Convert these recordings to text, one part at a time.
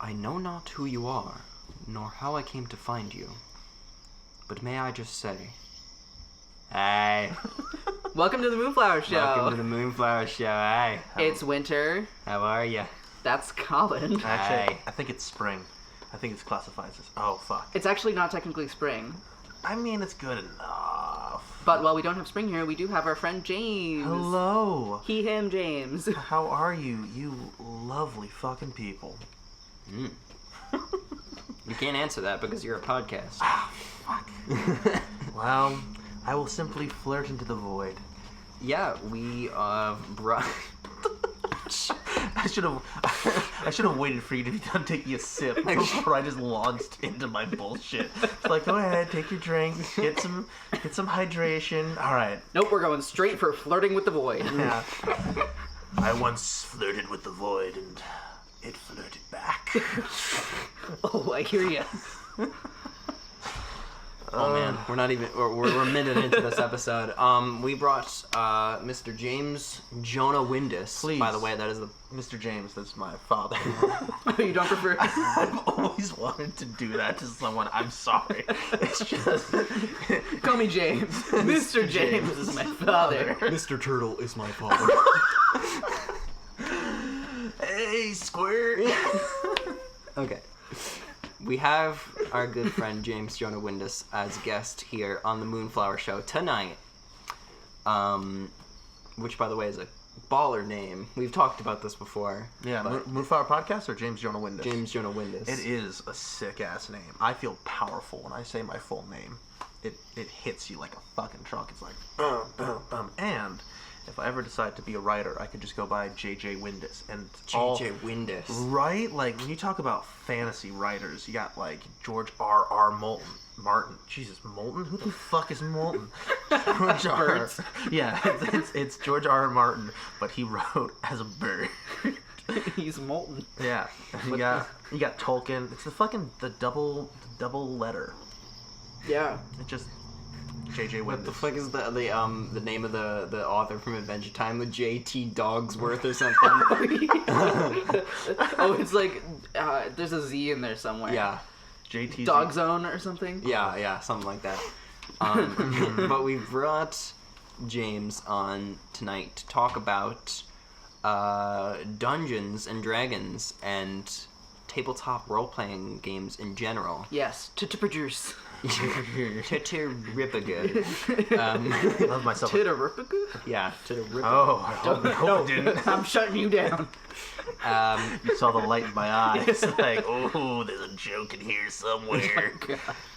I know not who you are, nor how I came to find you, but may I just say, hey. Welcome to the Moonflower Show. Welcome to the Moonflower Show, hey. It's winter. How are you? That's Colin. Actually, Hey. I think it's spring. I think it's classified as... Oh, fuck. It's actually not technically spring. I mean, it's good enough. But while we don't have spring here, we do have our friend James. Hello. He, him, James. How are you, you lovely fucking people? You can't answer that because you're a podcast. Ah, fuck. Well, I will simply flirt into the void. Yeah, we brought... I should have waited for you to be done taking a sip before I just launched into my bullshit. It's like, go ahead, take your drink, get some hydration. All right. Nope, we're going straight for flirting with the void. Yeah. I once flirted with the void, and it flirted back. Oh, I hear you. Oh man, we're a minute into this episode. We brought Mr. James Jonah Windus. Please. By the way, that is the Mr. James, that's my father. You don't prefer... I've always wanted to do that to someone. I'm sorry. It's just... Call me James. Mr. James is my father. Mr. Turtle is my father. Hey, Squirt. Okay. We have our good friend James Jonah Windus as guest here on the Moonflower Show tonight. Which, by the way, is a baller name. We've talked about this before. Yeah, Moonflower Podcast or James Jonah Windus? James Jonah Windus. It is a sick-ass name. I feel powerful when I say my full name. It hits you like a fucking truck. It's like, and if I ever decide to be a writer, I could just go by J.J. Windus. And J.J. Windus. Right? Like, when you talk about fantasy writers, you got, like, George R.R. Martin. Jesus, Moulton? Who the fuck is Moulton? George R. Yeah, it's George R.R. Martin, but he wrote as a bird. He's molten. Yeah. You got Tolkien. It's the double letter. Yeah. It just... J.J. Windus. What the fuck is the name of the author from Adventure Time? The J.T. Dogsworth or something? Oh, it's like, there's a Z in there somewhere. Yeah. J.T. Dog Zone or something? Yeah, something like that. But we brought James on tonight to talk about Dungeons and Dragons and tabletop role-playing games in general. Yes, to produce. Titteripiga. Love myself. Titteripiga? Yeah, Titteripiga. Oh, I hope it didn't. I'm shutting you down. You saw the light in my eyes. Like, oh, there's a joke in here somewhere.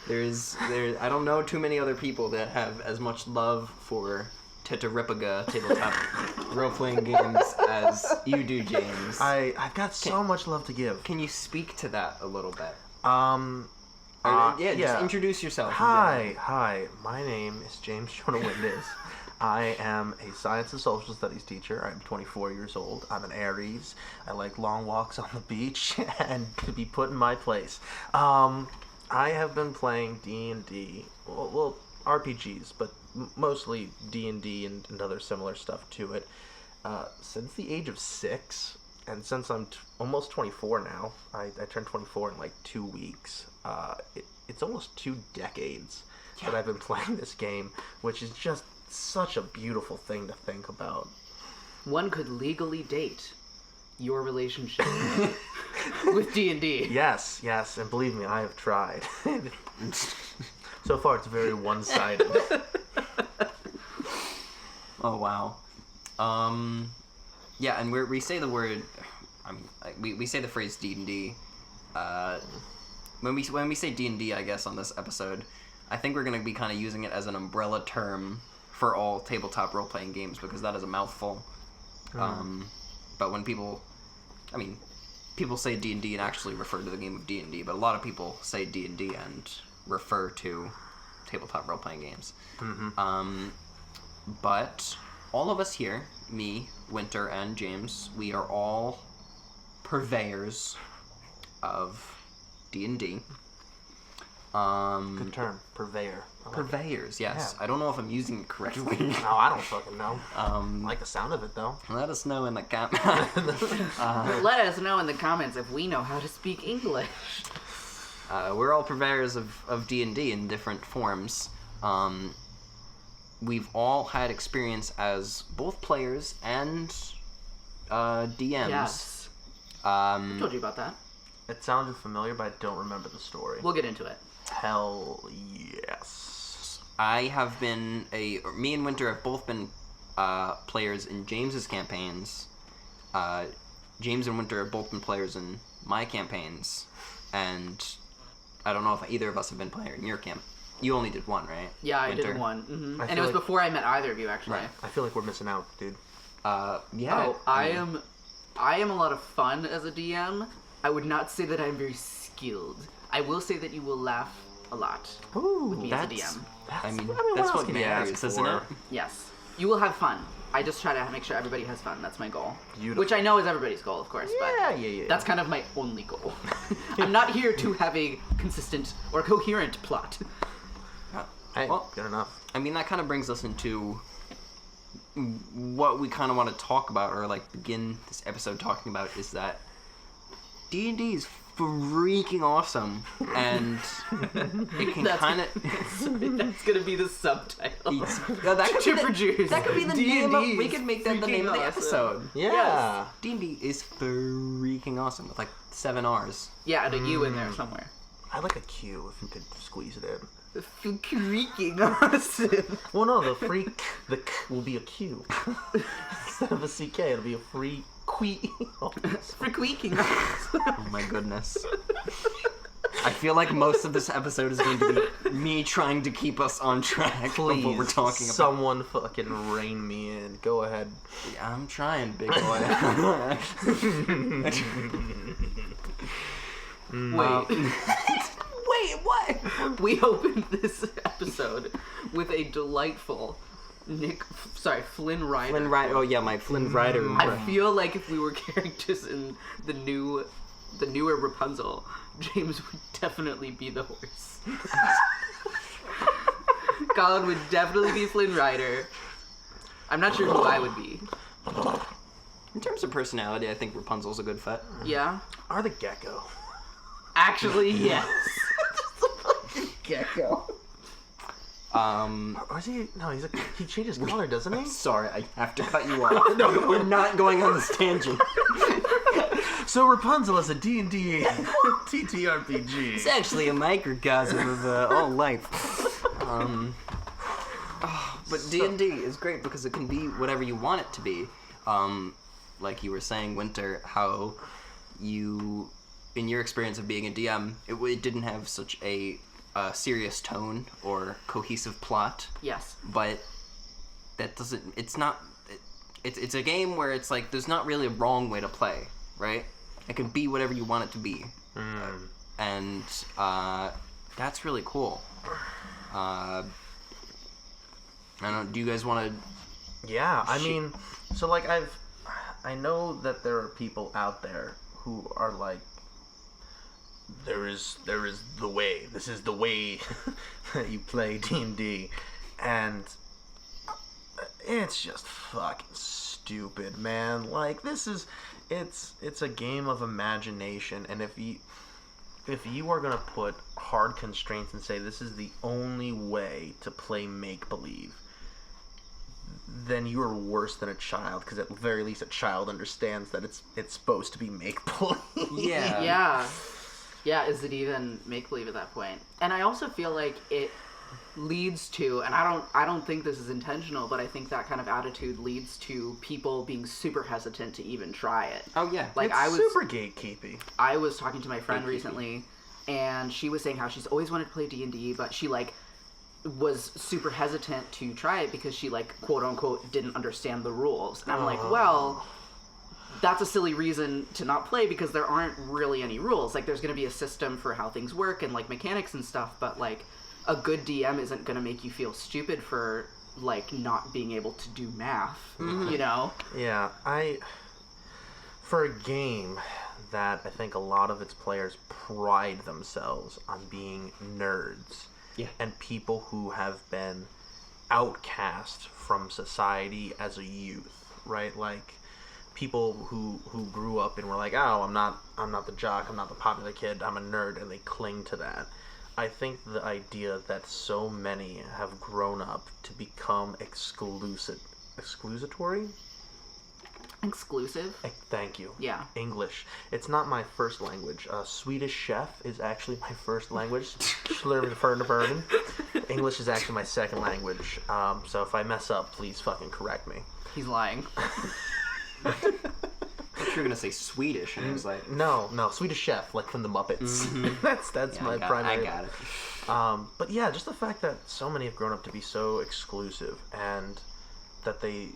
There's I don't know too many other people that have as much love for Titteripiga tabletop role-playing games as you do, James. I've got so much love to give. Can you speak to that a little bit? Just introduce yourself. Hi. My name is James Jonah Windus. I am a science and social studies teacher. I'm 24 years old. I'm an Aries. I like long walks on the beach and to be put in my place. I have been playing D&D, well, RPGs, but mostly D&D and other similar stuff to it, since the age of 6. And since I'm almost 24 now, I turned 24 in like 2 weeks. It's almost 2 decades that I've been playing this game, which is just such a beautiful thing to think about. One could legally date your relationship with D&D. Yes, and believe me, I have tried. So far, it's very one-sided. Oh wow. Yeah, and we say the word. We say the phrase D&D. When we say D&D, I guess on this episode, I think we're going to be kind of using it as an umbrella term for all tabletop role-playing games because that is a mouthful. But when people say D&D and actually refer to the game of D&D, but a lot of people say D&D and refer to tabletop role-playing games. Mm-hmm. But all of us here, me, Winter, and James, we are all purveyors of D&D. Good term. Purveyor. I like it. Purveyors, yes. Yeah. I don't know if I'm using it correctly. No, I don't fucking know. I like the sound of it, though. Let us know in the comments. Let us know in the comments if we know how to speak English. We're all purveyors of D&D in different forms. We've all had experience as both players and DMs. Yes. I told you about that. It sounded familiar, but I don't remember the story. We'll get into it. Hell yes. I have been me and Winter have both been players in James's campaigns. James and Winter have both been players in my campaigns, and I don't know if either of us have been player in your camp. You only did one, right? Yeah, I Winter? did one. Mm-hmm. I And it feel was like- before I met either of you, actually. Right. I feel like we're missing out, dude. Yeah. Oh, I am a lot of fun as a DM. I would not say that I'm very skilled. I will say that you will laugh a lot Ooh, with me as a DM. That's what what else can you matters, ask isn't for? it? Yes. You will have fun. I just try to make sure everybody has fun. That's my goal. Beautiful. Which I know is everybody's goal, of course, but Yeah. that's kind of my only goal. I'm not here to have a consistent or coherent plot. Hey, Well- good enough. I mean, that kind of brings us into what we kind of want to talk about, or like begin this episode talking about, is that D&D is freaking awesome, and it can kind of. That's gonna be the subtitle. That could be the name of. We could make that the name of the freaking episode. Yeah. D&D is freaking awesome with like 7 R's. Yeah, and a U in there somewhere. I like a Q if you could squeeze it in. Freaking awesome. Well, no, the K will be a Q. Instead of a CK, it'll be a free Freaking awesome. Oh my goodness. I feel like most of this episode is going to be me trying to keep us on track Please, of what we're talking about. someone fucking rein me in. Go ahead. Yeah, I'm trying, big boy. Wait, what? We opened this episode with a delightful Flynn Rider. Flynn Rider. Oh yeah, my Flynn Rider. I feel like if we were characters in the newer Rapunzel, James would definitely be the horse. Colin would definitely be Flynn Rider. I'm not sure who I would be. In terms of personality, I think Rapunzel's a good fit. Yeah? Are the gecko? Actually, yes. Gecko. Or is he? No, he changes color, doesn't he? Sorry, I have to cut you off. No, we're not going on this tangent. So Rapunzel is a D&D TTRPG. It's actually a microcosm of all life. But D&D is great because it can be whatever you want it to be. Like you were saying, Winter, how you, in your experience of being a DM, it didn't have such a serious tone or cohesive plot. Yes. But that doesn't. It's not. It's a game where it's like there's not really a wrong way to play, right? It can be whatever you want it to be, and that's really cool. I don't know. Do you guys want to? Yeah, I mean, so like I know that there are people out there who are like, there is the way. This is the way that you play D&D, and it's just fucking stupid, man. Like it's a game of imagination, and if you are gonna put hard constraints and say this is the only way to play make believe, then you are worse than a child, because at the very least a child understands that it's supposed to be make believe. Yeah. Yeah, is it even make-believe at that point? And I also feel like it leads to, and I don't think this is intentional, but I think that kind of attitude leads to people being super hesitant to even try it. Oh yeah. Like It's super gatekeepy. I was talking to my friend recently, and she was saying how she's always wanted to play D&D, but she like was super hesitant to try it because she like quote unquote didn't understand the rules. And I'm like, well, that's a silly reason to not play, because there aren't really any rules. Like, there's going to be a system for how things work and like mechanics and stuff, but like a good DM isn't going to make you feel stupid for like not being able to do math, you know? Yeah, for a game that I think a lot of its players pride themselves on being nerds. Yeah. And people who have been outcast from society as a youth, right? Like people who grew up and were like, oh, I'm not the jock, I'm not the popular kid, I'm a nerd, and they cling to that. I think the idea that so many have grown up to become exclusatory. Exclusive? Thank you. Yeah. English. It's not my first language. Swedish chef is actually my first language. English is actually my second language. So if I mess up, please fucking correct me. He's lying. I thought you were gonna say Swedish, and I was like, No, Swedish chef, like from the Muppets. Mm-hmm. that's yeah, my I primary. got it. But yeah, just the fact that so many have grown up to be so exclusive, and that they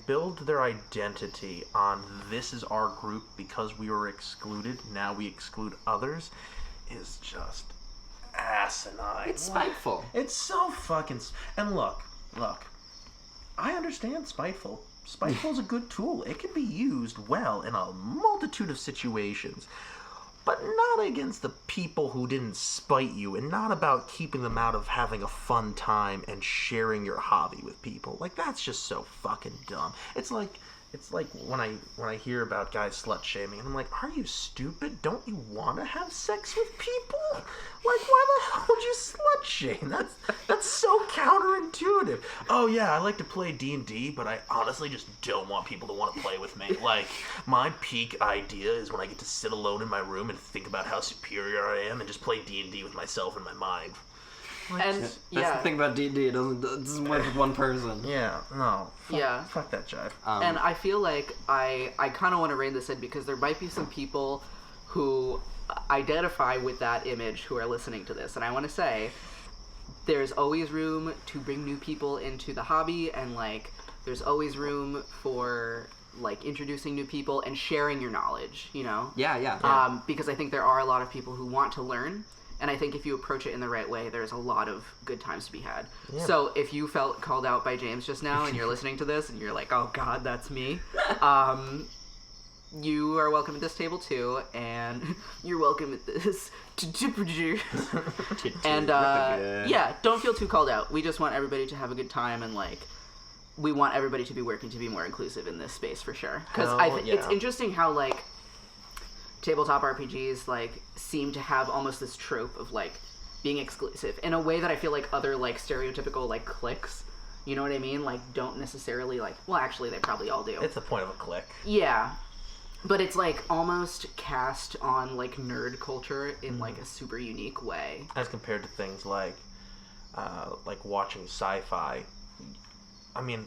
build their identity on this is our group because we were excluded, now we exclude others, is just asinine. It's spiteful. It's so fucking... And look, I understand spiteful. Spiteful is a good tool. It can be used well in a multitude of situations. But not against the people who didn't spite you, and not about keeping them out of having a fun time and sharing your hobby with people. Like, that's just so fucking dumb. It's like when I hear about guys slut shaming, and I'm like, are you stupid? Don't you want to have sex with people? Like, why the hell would you slut shame? That's so counterintuitive. Oh yeah, I like to play D&D, but I honestly just don't want people to want to play with me. Like, my peak idea is when I get to sit alone in my room and think about how superior I am and just play D&D with myself in my mind. And That's the thing about D&D. It doesn't work with one person. Yeah, no. Fuck that jive. And I feel like I kind of want to rein this in because there might be some people who identify with that image who are listening to this. And I want to say there's always room to bring new people into the hobby, and like there's always room for like introducing new people and sharing your knowledge, you know? Yeah. Because I think there are a lot of people who want to learn. And I think if you approach it in the right way, there's a lot of good times to be had. Yeah. So if you felt called out by James just now and you're listening to this and you're like, oh God, that's me, you are welcome at this table too, and you're welcome at this. And yeah, don't feel too called out. We just want everybody to have a good time, and like, we want everybody to be working to be more inclusive in this space for sure. Because it's interesting how like tabletop RPGs like seem to have almost this trope of like being exclusive in a way that I feel like other like stereotypical like cliques, you know what I mean, like don't necessarily like, well actually they probably all do. It's the point of a clique. Yeah, but it's like almost cast on like nerd culture in like a super unique way as compared to things like watching sci-fi. I mean,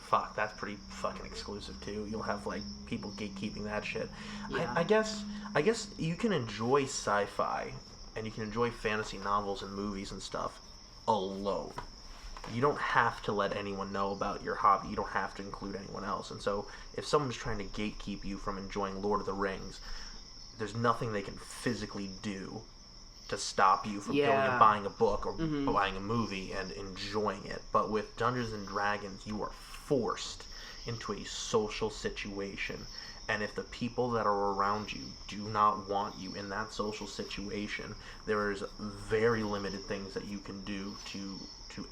fuck, that's pretty fucking exclusive too. You'll have like people gatekeeping that shit. Yeah. I guess you can enjoy sci-fi and you can enjoy fantasy novels and movies and stuff alone. You don't have to let anyone know about your hobby. You don't have to include anyone else. And so if someone's trying to gatekeep you from enjoying Lord of the Rings, there's nothing they can physically do to stop you from going and buying a book or buying a movie and enjoying it. But with Dungeons and Dragons, you are forced into a social situation, and if the people that are around you do not want you in that social situation, there is very limited things that you can do to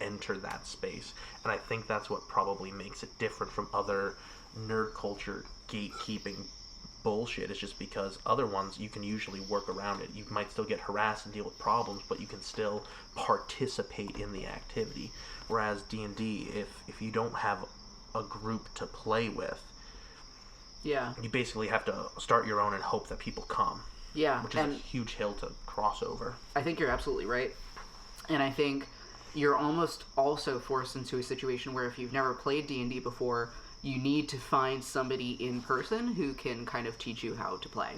enter that space. And I think that's what probably makes it different from other nerd culture gatekeeping bullshit. It's just because other ones you can usually work around it. You might still get harassed and deal with problems, but you can still participate in the activity. Whereas D&D, if you don't have a group to play with, you basically have to start your own and hope that people come. Yeah, which is a huge hill to cross over. I think you're absolutely right, and I think you're almost also forced into a situation where if you've never played D&D before, you need to find somebody in person who can kind of teach you how to play,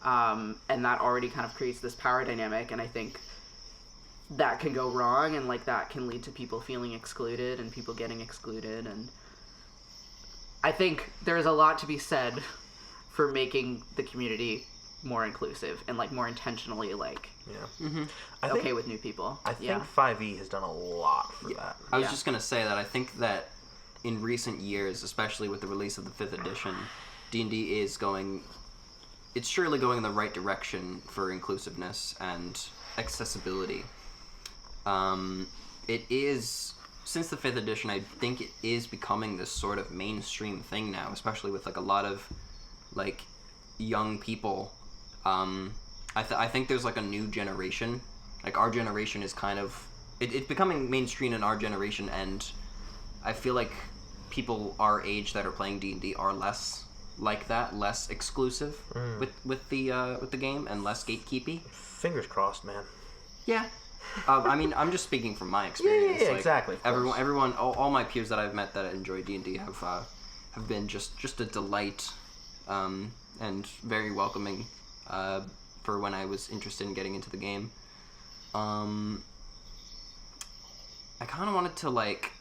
and that already kind of creates this power dynamic, and I think that can go wrong, and like that can lead to people feeling excluded and people getting excluded. And I think there's a lot to be said for making the community more inclusive and like more intentionally like okay with new people. I think 5e has done a lot for that. I was just gonna say that I think that in recent years, especially with the release of the 5th edition, D&D is going it's surely going in the right direction for inclusiveness and accessibility. It is, since the 5th edition, I think it is becoming this sort of mainstream thing now, especially with like a lot of like young people. I think there's like a new generation. Like our generation is kind of it's becoming mainstream in our generation, and I feel like people our age that are playing D&D are less like that, less exclusive with the game, and less gatekeepy. Fingers crossed, man. Yeah. I mean, I'm just speaking from my experience. Yeah, like, exactly. Everyone, all my peers that I've met that enjoy D&D have been just a delight, and very welcoming, for when I was interested in getting into the game. I kind of wanted to like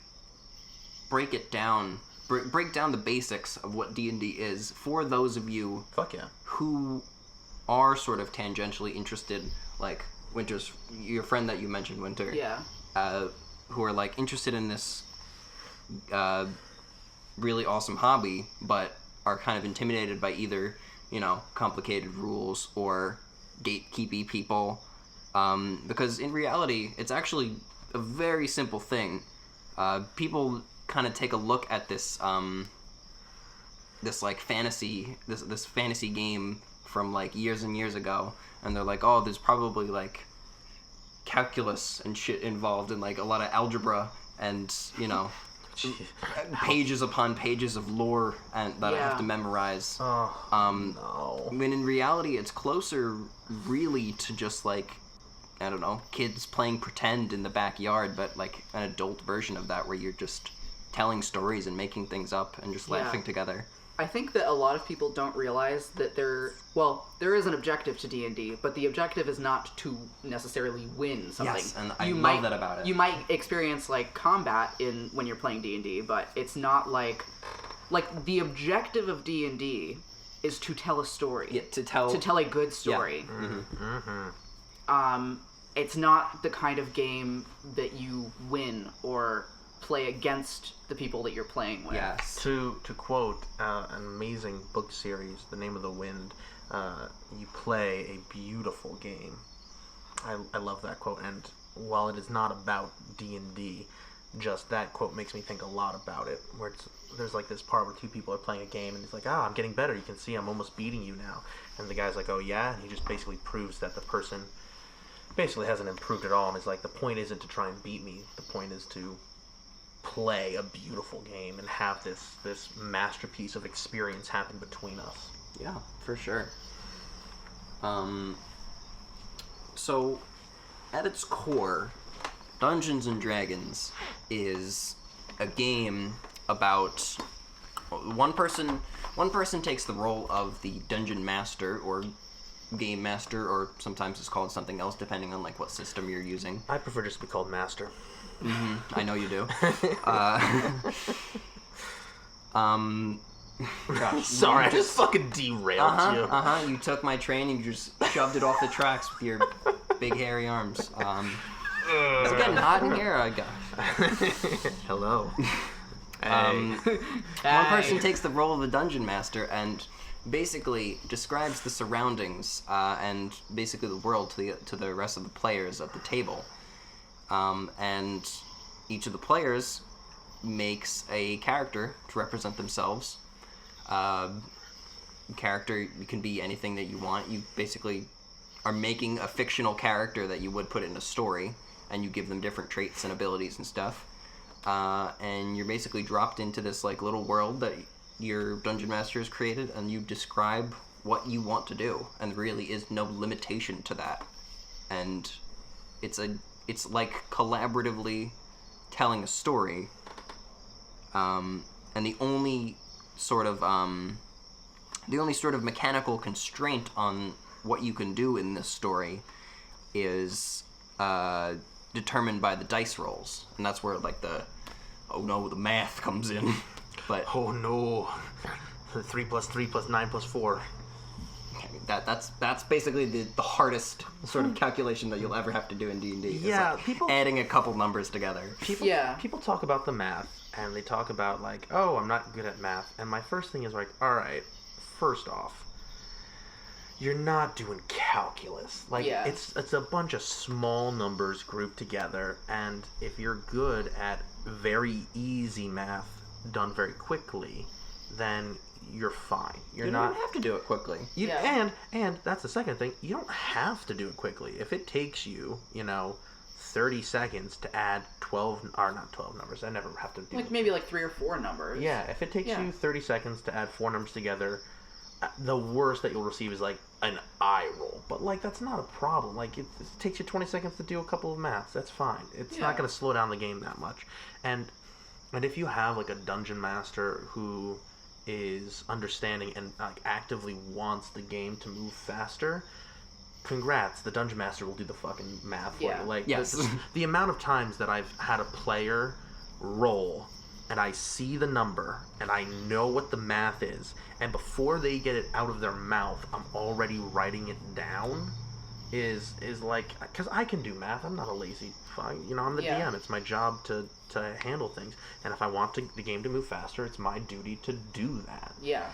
break it down, break down the basics of what D&D is for those of you Fuck yeah. who are sort of tangentially interested, like Winter's, your friend that you mentioned, Winter. Yeah. Who are like interested in this really awesome hobby, but are kind of intimidated by either, you know, complicated rules or gatekeepy people. Because in reality, it's actually a very simple thing. People kind of take a look at this this like fantasy game from like years and years ago, and they're like, oh, there's probably like calculus and shit involved, and like a lot of algebra and, you know, pages upon pages of lore and that I have to memorize. No. When in reality, it's closer really to just like, I don't know, kids playing pretend in the backyard, but like an adult version of that where you're just telling stories and making things up and just laughing together. I think that a lot of people don't realize that there is an objective to D&D, but the objective is not to necessarily win something. Yes, and I love that about it. You might experience like combat when you're playing D&D, but it's not like the objective of D&D is to tell a story. Yeah, to tell a good story. Yeah. Mm-hmm. It's not the kind of game that you win or play against the people that you're playing with. Yes. To quote an amazing book series, The Name of the Wind, you play a beautiful game. I love that quote, and while it is not about D&D, just that quote makes me think a lot about it, where there's like this part where two people are playing a game, and it's like, I'm getting better, you can see I'm almost beating you now. And the guy's like, oh yeah? And he just basically proves that the person basically hasn't improved at all, and it's like, the point isn't to try and beat me, the point is to play a beautiful game and have this masterpiece of experience happen between us. Yeah, for sure. So, at its core, Dungeons and Dragons is a game about one person takes the role of the dungeon master or game master, or sometimes it's called something else depending on like what system you're using. I prefer just to be called master. Mm-hmm. I know you do. Gosh, sorry, I just fucking derailed you. You took my train and you just shoved it off the tracks with your big hairy arms. Is it getting hot in here? Oh, gosh. Hello. One person takes the role of the dungeon master and basically describes the surroundings and basically the world to the rest of the players at the table. And each of the players makes a character to represent themselves. Character can be anything that you want. You basically are making a fictional character that you would put in a story, and you give them different traits and abilities and stuff. And you're basically dropped into this like little world that your dungeon master has created, and you describe what you want to do, and there really is no limitation to that. And it's like collaboratively telling a story, and the only sort of mechanical constraint on what you can do in this story is determined by the dice rolls, and that's where like the math comes in. But oh no, 3 + 3 + 9 + 4. That's basically the hardest sort of calculation that you'll ever have to do in D&D. Yeah, like adding a couple numbers together. People talk about the math, and they talk about like, oh, I'm not good at math. And my first thing is like, all right, first off, you're not doing calculus. Like, Yeah. it's a bunch of small numbers grouped together, and if you're good at very easy math done very quickly, then you're fine. You don't have to do it quickly. And that's the second thing. You don't have to do it quickly. If it takes you, 30 seconds to add 12, or not 12 numbers. I never have to do Like maybe like 3 or 4 numbers. Yeah, if it takes you 30 seconds to add 4 numbers together, the worst that you'll receive is like an eye roll. But like that's not a problem. Like it takes you 20 seconds to do a couple of maths. That's fine. It's not going to slow down the game that much. And if you have like a dungeon master who is understanding and like actively wants the game to move faster, congrats, the dungeon master will do the fucking math for you. Like the amount of times that I've had a player roll and I see the number and I know what the math is, and before they get it out of their mouth, I'm already writing it down, is like, because I can do math. I'm not a lazy fuck. I'm the DM. It's my job to handle things, and if I want the game to move faster, it's my duty to do that. Yeah.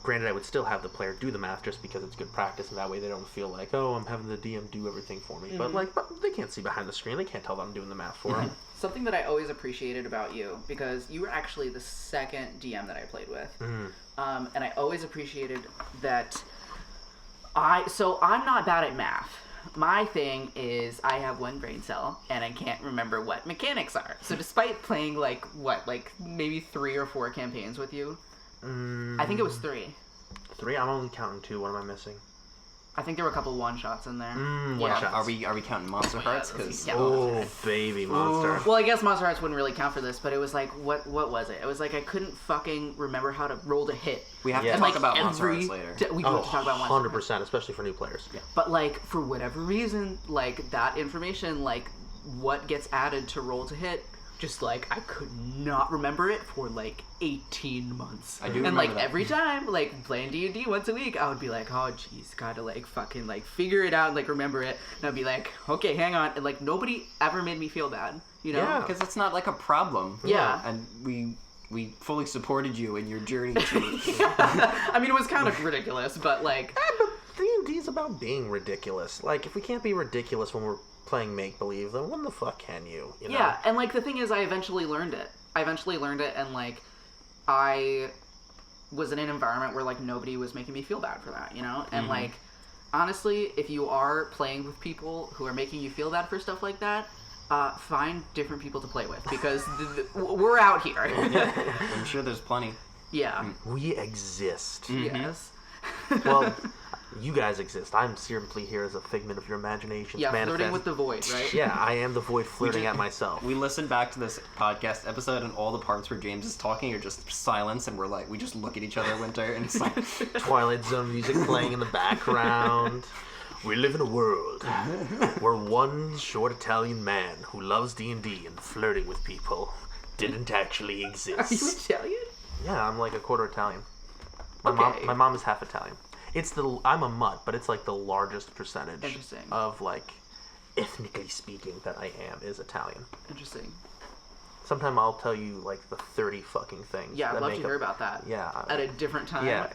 Granted, I would still have the player do the math just because it's good practice, and that way they don't feel like, oh, I'm having the DM do everything for me. But they can't see behind the screen. They can't tell that I'm doing the math for them. Something that I always appreciated about you, because you were actually the second DM that I played with, and I always appreciated that. I'm not bad at math. My thing is I have one brain cell and I can't remember what mechanics are. So despite playing maybe 3 or 4 campaigns with you, I think it was 3. 3? I'm only counting 2. What am I missing? I think there were a couple one-shots in there. One-shots. Are we counting Monster Hearts? Baby Monster. Well, I guess Monster Hearts wouldn't really count for this, but it was like, what was it? It was like I couldn't fucking remember how to roll to hit. We have to talk about Monster Hearts later. We do have to talk about Monster Hearts. 100%, especially for new players. Yeah. But like, for whatever reason, like that information, like what gets added to roll to hit, just like I could not remember it for like 18 months. I do remember like that. every time, like playing D&D once a week, I would be like, oh jeez, gotta like fucking like figure it out and like remember it. And I'd be like, okay, hang on. And like nobody ever made me feel bad, Yeah, because it's not like a problem. Yeah. And we fully supported you in your journey to I mean, it was kind of ridiculous, but like... D&D is about being ridiculous. Like, if we can't be ridiculous when we're playing make-believe, then when the fuck can you? Yeah, and like the thing is, I eventually learned it, and like I was in an environment where like nobody was making me feel bad for that, and like honestly, if you are playing with people who are making you feel bad for stuff like that, find different people to play with, because we're out here. I'm sure there's plenty. Yeah. We exist. Yes. Well, you guys exist. I'm simply here as a figment of your imagination. Yeah, flirting with the void, right? Yeah, I am the void flirting at myself. We listened back to this podcast episode, and all the parts where James is talking are just silence, and we just look at each other, Winter, and it's like Twilight Zone music playing in the background. We live in a world where one short Italian man who loves D&D and flirting with people didn't actually exist. Are you Italian? Yeah, I'm like a quarter Italian. Okay. My mom is half Italian. I'm a mutt, but it's like the largest percentage Interesting. of like ethnically speaking that I am is Italian. Interesting. Sometime I'll tell you like the 30 fucking things. Yeah, I'd love to hear about that. Yeah. At a different time. Yeah,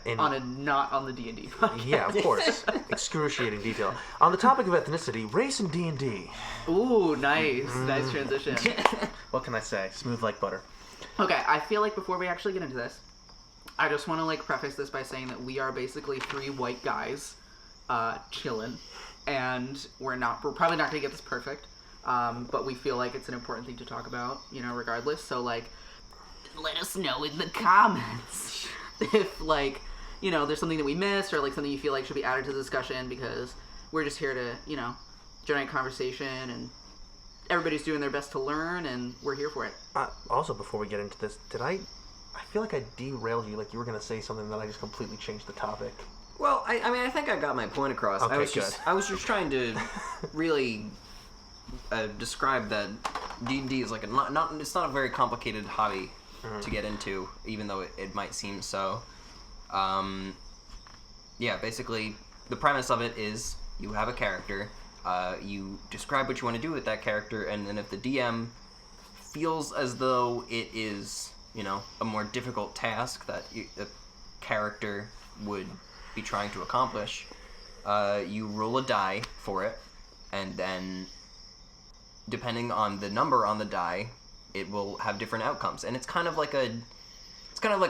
not on the D&D podcast. Yeah, of course. Excruciating detail. On the topic of ethnicity, race and D&D. Ooh, nice. Nice transition. What can I say? Smooth like butter. Okay, I feel like before we actually get into this, I just want to like preface this by saying that we are basically 3 white guys chilling, and we're probably not going to get this perfect, but we feel like it's an important thing to talk about, regardless. So like, let us know in the comments if like, there's something that we missed, or like something you feel like should be added to the discussion, because we're just here to, generate conversation, and everybody's doing their best to learn, and we're here for it. Also, before we get into this, I feel like I derailed you, like you were going to say something that I just completely changed the topic. Well, I think I got my point across. Okay, I was just trying to really describe that D&D is like it's not a very complicated hobby to get into, even though it might seem so. Yeah, basically the premise of it is you have a character, you describe what you want to do with that character, and then if the DM feels as though it is, a more difficult task that the character would be trying to accomplish, you roll a die for it, and then depending on the number on the die, it will have different outcomes. And it's kind of like a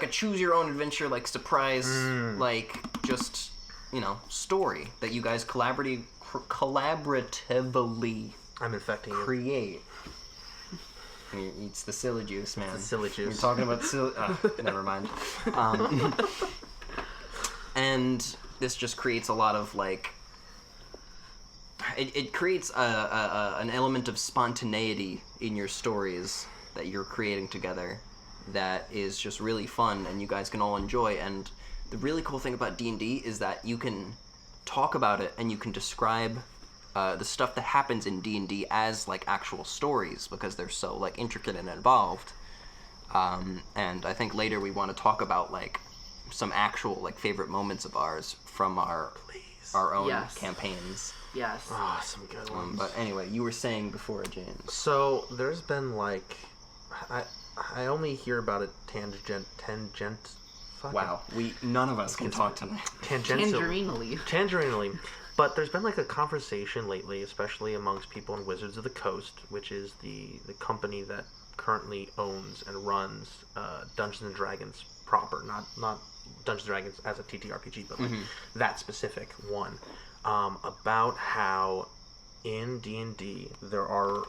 choose your own adventure, like surprise, like just, you know, story that you guys collaboratively I'm infecting you. create. It's the silly juice, man. It's the silly juice. You're talking about silly... never mind. And this just creates a lot of, like... It creates an element of spontaneity in your stories that you're creating together that is just really fun and you guys can all enjoy. And the really cool thing about D&D is that you can talk about it and you can describe... the stuff that happens in D&D as, like, actual stories, because they're so, like, intricate and involved. And I think later we want to talk about, like, some actual, like, favorite moments of ours from our own campaigns. Yes. Oh, some good ones. But anyway, you were saying before, James. So, there's been, like... I only hear about it tangent... Wow, none of us can talk tonight. Tangentially. But there's been like a conversation lately, especially amongst people in Wizards of the Coast, which is the company that currently owns and runs Dungeons and Dragons proper, not Dungeons and Dragons as a TTRPG, but like that specific one, about how in D&D there are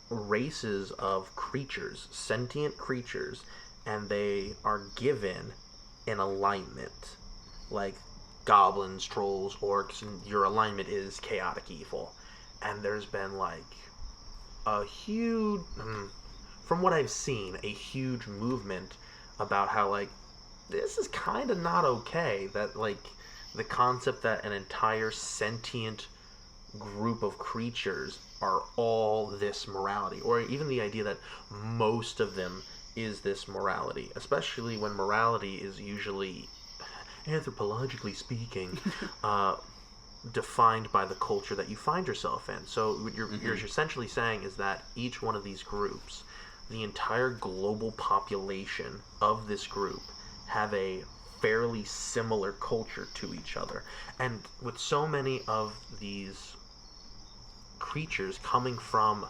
races of creatures, sentient creatures, and they are given an alignment, like goblins, trolls, orcs, and your alignment is chaotic evil. And there's been like a huge, from what I've seen, a huge movement about how like this is kind of not okay, that like the concept that an entire sentient group of creatures are all this morality, or even the idea that most of them is this morality, especially when morality is usually, anthropologically speaking, defined by the culture that you find yourself in. So what you're essentially saying is that each one of these groups, the entire global population of this group, have a fairly similar culture to each other. And with so many of these creatures coming from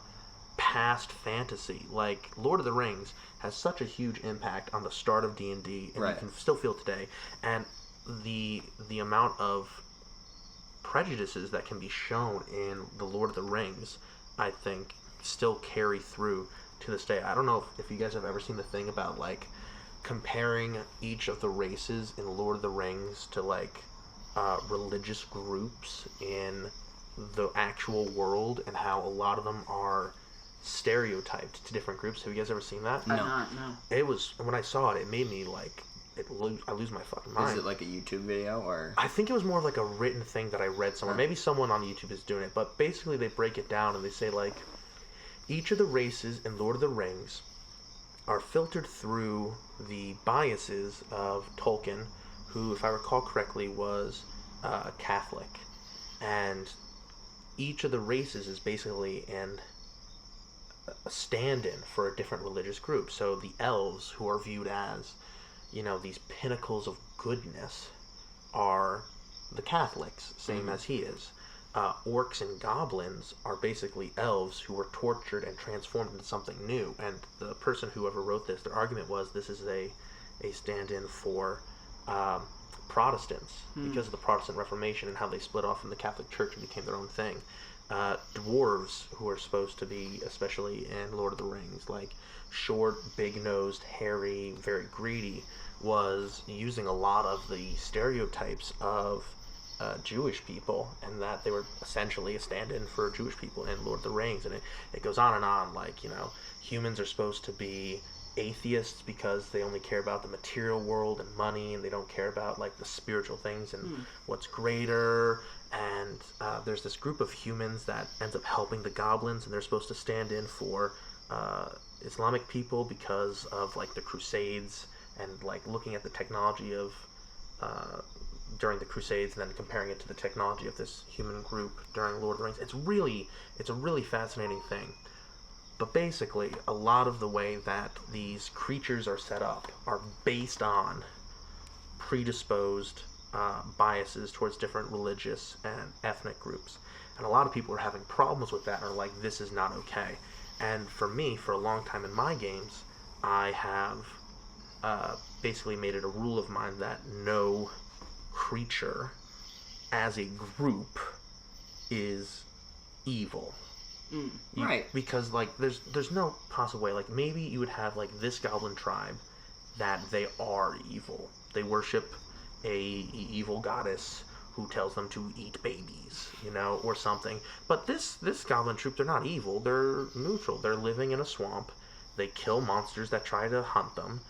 past fantasy, like Lord of the Rings has such a huge impact on the start of D&D, and you can still feel it today. And the amount of prejudices that can be shown in the Lord of the Rings, I think, still carry through to this day. I don't know if you guys have ever seen the thing about like comparing each of the races in Lord of the Rings to like religious groups in the actual world, and how a lot of them are stereotyped to different groups. Have you guys ever seen that? No. It was, when I saw it, it made me like, I lose my fucking mind. Is it like a YouTube video, or? I think it was more of like a written thing that I read somewhere. Maybe someone on YouTube is doing it, but basically they break it down and they say like, each of the races in Lord of the Rings are filtered through the biases of Tolkien, who, if I recall correctly, was Catholic. And each of the races is basically a stand-in for a different religious group. So the elves, who are viewed as, you know, these pinnacles of goodness, are the Catholics, same as he is. Orcs and goblins are basically elves who were tortured and transformed into something new. And the person, whoever wrote this, their argument was this is a stand-in for Protestants, because of the Protestant Reformation and how they split off from the Catholic Church and became their own thing. Dwarves, who are supposed to be, especially in Lord of the Rings, like short, big-nosed, hairy, very greedy, was using a lot of the stereotypes of Jewish people, and that they were essentially a stand-in for Jewish people in Lord of the Rings. And it goes on and on, like, you know, humans are supposed to be atheists because they only care about the material world and money, and they don't care about like the spiritual things and what's greater. And there's this group of humans that ends up helping the goblins, and they're supposed to stand in for Islamic people because of like the Crusades, and like looking at the technology of during the Crusades and then comparing it to the technology of this human group during Lord of the Rings. It's a really fascinating thing. But basically, a lot of the way that these creatures are set up are based on predisposed biases towards different religious and ethnic groups. And a lot of people are having problems with that and are like, this is not okay. And for me, for a long time in my games, I have basically made it a rule of mine that no creature as a group is evil. Right. Because, like, there's no possible way. Like, maybe you would have, like, this goblin tribe that they are evil. They worship a evil goddess who tells them to eat babies, you know, or something. But this goblin troop, they're not evil. They're neutral. They're living in a swamp. They kill monsters that try to hunt them.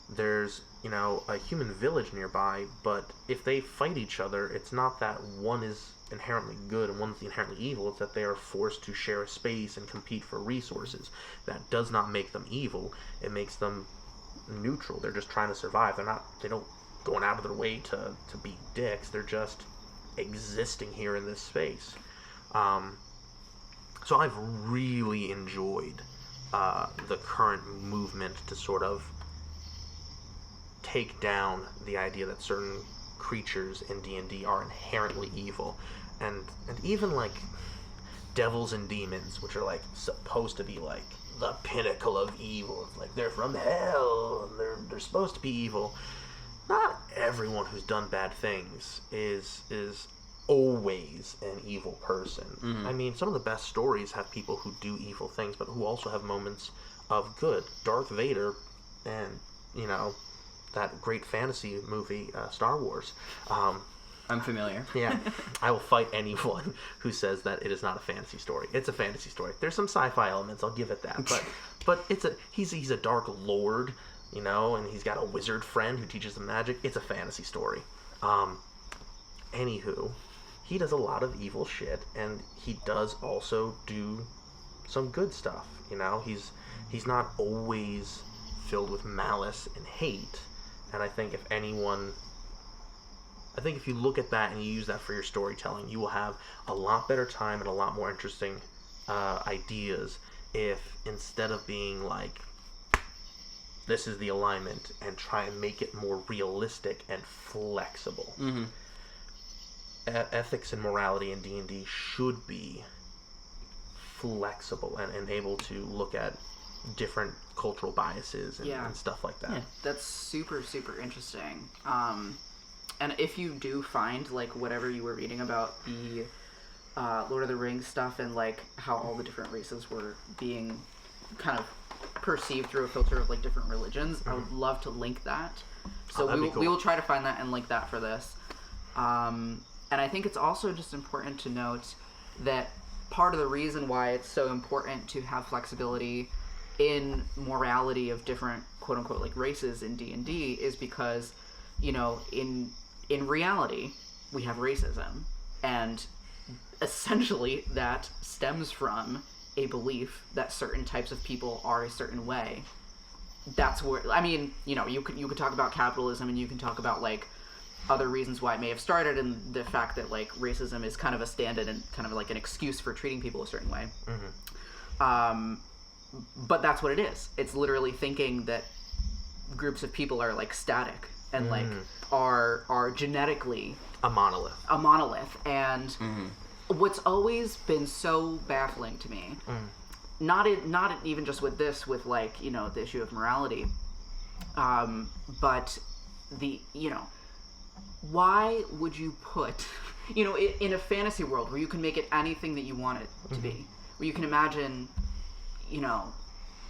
There's, you know, a human village nearby, but if they fight each other, it's not that one is inherently good and one's inherently evil. It's that they are forced to share a space and compete for resources. That does not make them evil. It makes them neutral. They're just trying to survive. They don't going out of their way to be dicks. They're just existing here in this space. So I've really enjoyed the current movement to sort of take down the idea that certain creatures in D&D are inherently evil, and even like devils and demons, which are like supposed to be like the pinnacle of evil. It's like they're from hell and they're supposed to be evil. Not everyone who's done bad things is always an evil person. Mm-hmm. I mean, some of the best stories have people who do evil things, but who also have moments of good. Darth Vader, and, you know, that great fantasy movie, Star Wars. I'm familiar. Yeah, I will fight anyone who says that it is not a fantasy story. It's a fantasy story. There's some sci-fi elements, I'll give it that. But he's a dark lord, you know, and he's got a wizard friend who teaches him magic. It's a fantasy story. Anywho, he does a lot of evil shit, and he does also do some good stuff, you know? He's not always filled with malice and hate, and I think if you look at that and you use that for your storytelling, you will have a lot better time and a lot more interesting ideas if, instead of being like, this is the alignment, and try and make it more realistic and flexible. Mm-hmm. Ethics and morality in D&D should be flexible and able to look at different cultural biases and stuff like that. Yeah, that's super, super interesting. And if you do find, like, whatever you were reading about the Lord of the Rings stuff and, like, how all the different races were being kind of perceived through a filter of, like, different religions, I would love to link that. So we will try to find that and link that for this. And I think it's also just important to note that part of the reason why it's so important to have flexibility in morality of different quote-unquote like races in D&D is because, you know, in reality we have racism, and essentially that stems from a belief that certain types of people are a certain way. That's where, I mean, you know, you could talk about capitalism, and you can talk about like other reasons why it may have started, and the fact that like racism is kind of a stand-in and kind of like an excuse for treating people a certain way. Mm-hmm. But that's what it is. It's literally thinking that groups of people are like static and like are genetically a monolith. And what's always been so baffling to me, not even just with this, with like, you know, the issue of morality, but the, you know, why would you put, you know, in a fantasy world where you can make it anything that you want it to be, where you can imagine, you know,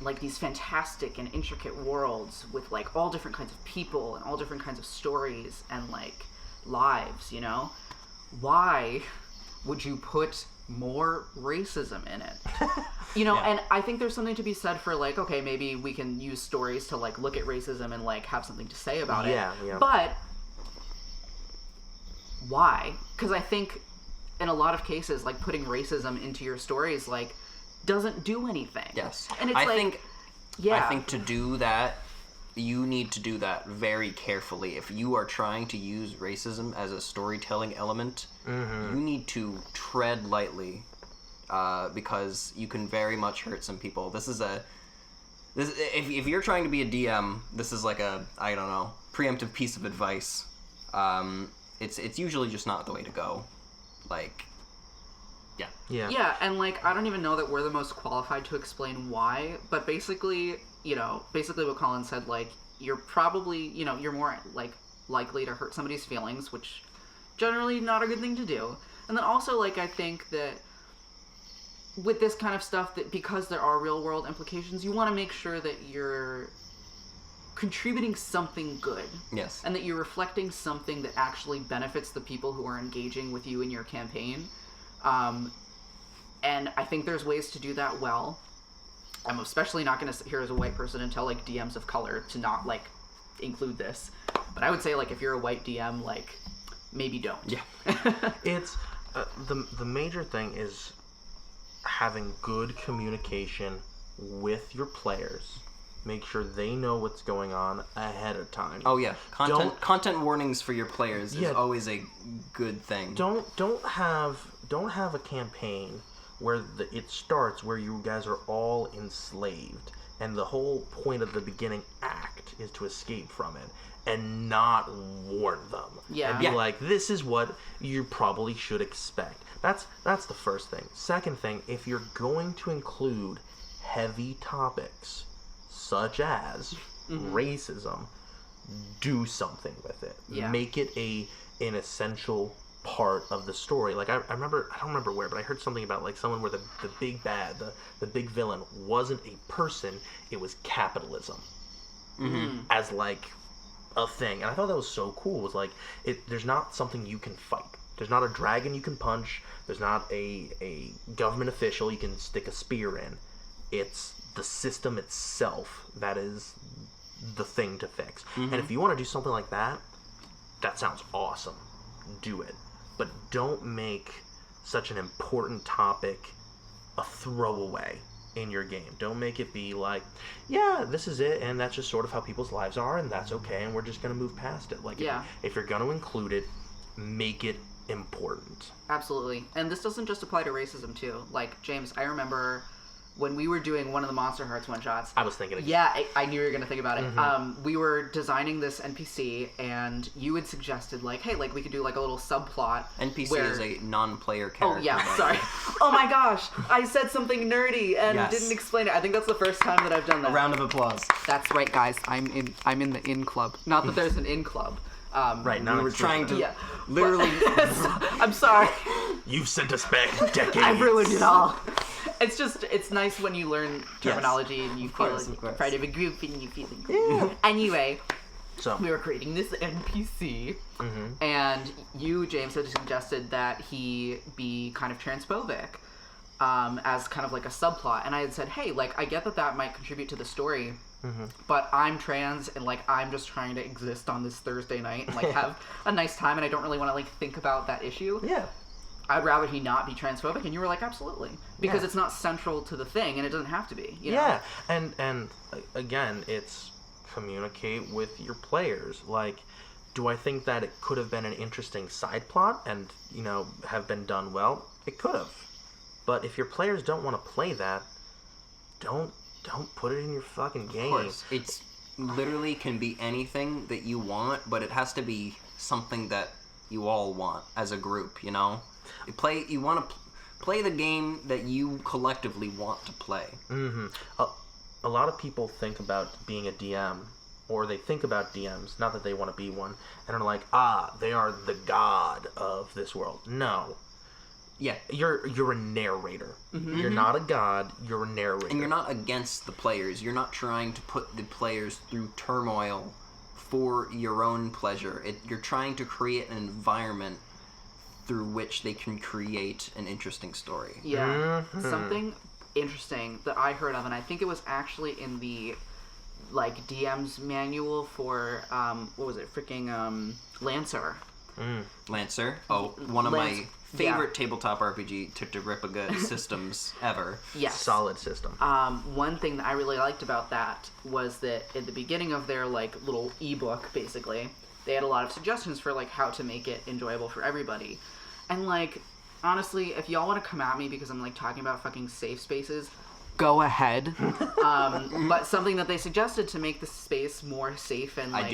like these fantastic and intricate worlds with like all different kinds of people and all different kinds of stories and like lives, you know, why would you put more racism in it? You know, and I think there's something to be said for like, okay, maybe we can use stories to like look at racism and like have something to say about it. But why? Because I think in a lot of cases, like putting racism into your stories like doesn't do anything. Yes. And it's I think to do that, you need to do that very carefully. If you are trying to use racism as a storytelling element, you need to tread lightly, because you can very much hurt some people. If you're trying to be a DM, this is like a, I don't know, preemptive piece of advice. it's usually just not the way to go. Like, yeah. Yeah, and like I don't even know that we're the most qualified to explain why, but basically what Colin said, like you're probably, you're more like likely to hurt somebody's feelings, which generally not a good thing to do. And then also, like, I think that with this kind of stuff, that because there are real world implications, you want to make sure that you're contributing something good. Yes. And that you're reflecting something that actually benefits the people who are engaging with you in your campaign. And I think there's ways to do that well. I'm especially not going to sit here as a white person and tell, like, DMs of color to not, like, include this. But I would say, like, if you're a white DM, like, maybe don't. Yeah. It's the major thing is having good communication with your players. Make sure they know what's going on ahead of time. Oh yeah, content warnings for your players is always a good thing. Don't have a campaign where it starts where you guys are all enslaved, and the whole point of the beginning act is to escape from it, and not warn them. Yeah. And be like, this is what you probably should expect. That's the first thing. Second thing, if you're going to include heavy topics such as racism, do something with it. Yeah. Make it an essential part of the story. Like I remember, I don't remember where, but I heard something about like someone where the big bad, the big villain wasn't a person, it was capitalism. As like a thing. And I thought that was so cool. It was like, there's not something you can fight. There's not a dragon you can punch. There's not a government official you can stick a spear in. It's the system itself that is the thing to fix. And if you want to do something like that, that sounds awesome. Do it. But don't make such an important topic a throwaway in your game. Don't make it be like, yeah, this is it, and that's just sort of how people's lives are, and that's okay, and we're just going to move past it. Like, if you're going to include it, make it important. Absolutely. And this doesn't just apply to racism, too. Like, James, I remember when we were doing one of the Monster Hearts one-shots. I was thinking of I knew you were going to think about it. We were designing this NPC, and you had suggested, like, hey, like, we could do, like, a little subplot. NPC is a non-player character. Oh, yeah, sorry. Oh, my gosh. I said something nerdy and didn't explain it. I think that's the first time that I've done that. A round of applause. That's right, guys. I'm in the in club. Not that there's an in club. Right, now we were trying to literally... I'm sorry. You've sent us back decades. I ruined it all. It's nice when you learn terminology and you feel like part of a group and you feel like... Yeah. Anyway, so we were creating this NPC, and you, James, had suggested that he be kind of transphobic as kind of like a subplot. And I had said, hey, like, I get that might contribute to the story, but I'm trans and like I'm just trying to exist on this Thursday night and like have a nice time, and I don't really want to like think about that issue. Yeah. I'd rather he not be transphobic, and you were like, absolutely, because it's not central to the thing, and it doesn't have to be. You know? And again, it's communicate with your players. Like, do I think that it could have been an interesting side plot and have been done well? It could have, but if your players don't want to play that, don't put it in your fucking game. Of course, it's literally can be anything that you want, but it has to be something that you all want as a group. You want to play the game that you collectively want to play. A lot of people think about being a DM, or they think about DMs, not that they want to be one, and are like, they are the god of this world. No. Yeah, you're a narrator. You're not a god, you're a narrator. And you're not against the players. You're not trying to put the players through turmoil for your own pleasure. You're trying to create an environment through which they can create an interesting story. Yeah. Something interesting that I heard of, and I think it was actually in the like DM's manual for what was it? Freaking Lancer. Lancer. Oh, one of my favorite tabletop RPG to Ripaga systems ever. Yes. Solid system. One thing that I really liked about that was that at the beginning of their like little ebook, basically, they had a lot of suggestions for like how to make it enjoyable for everybody. And like, honestly, if y'all want to come at me because I'm like talking about fucking safe spaces, go ahead. But something that they suggested to make the space more safe and like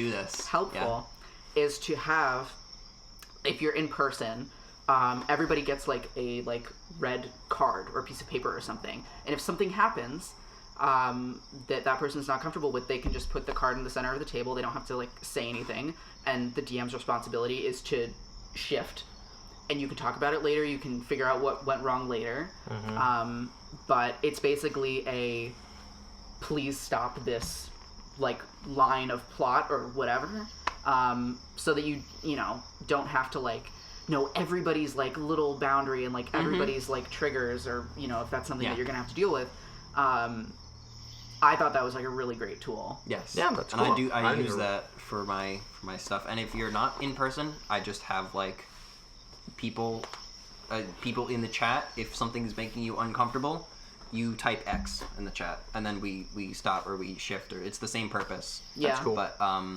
helpful is to have if you're in person, everybody gets like a red card or a piece of paper or something, and if something happens that person's not comfortable with, they can just put the card in the center of the table. They don't have to like say anything, and the DM's responsibility is to shift, and you can talk about it later. You can figure out what went wrong later. But it's basically a please stop this like line of plot or whatever, so that you know don't have to like know everybody's like little boundary and like everybody's like triggers, or you know if that's something that you're gonna have to deal with. I thought that was like a really great tool. Yes. Yeah, that's cool. And I use that for my stuff. And if you're not in person, I just have like people in the chat. If something's making you uncomfortable, you type X in the chat, and then we stop or we shift, or it's the same purpose. Yeah. That's cool. But I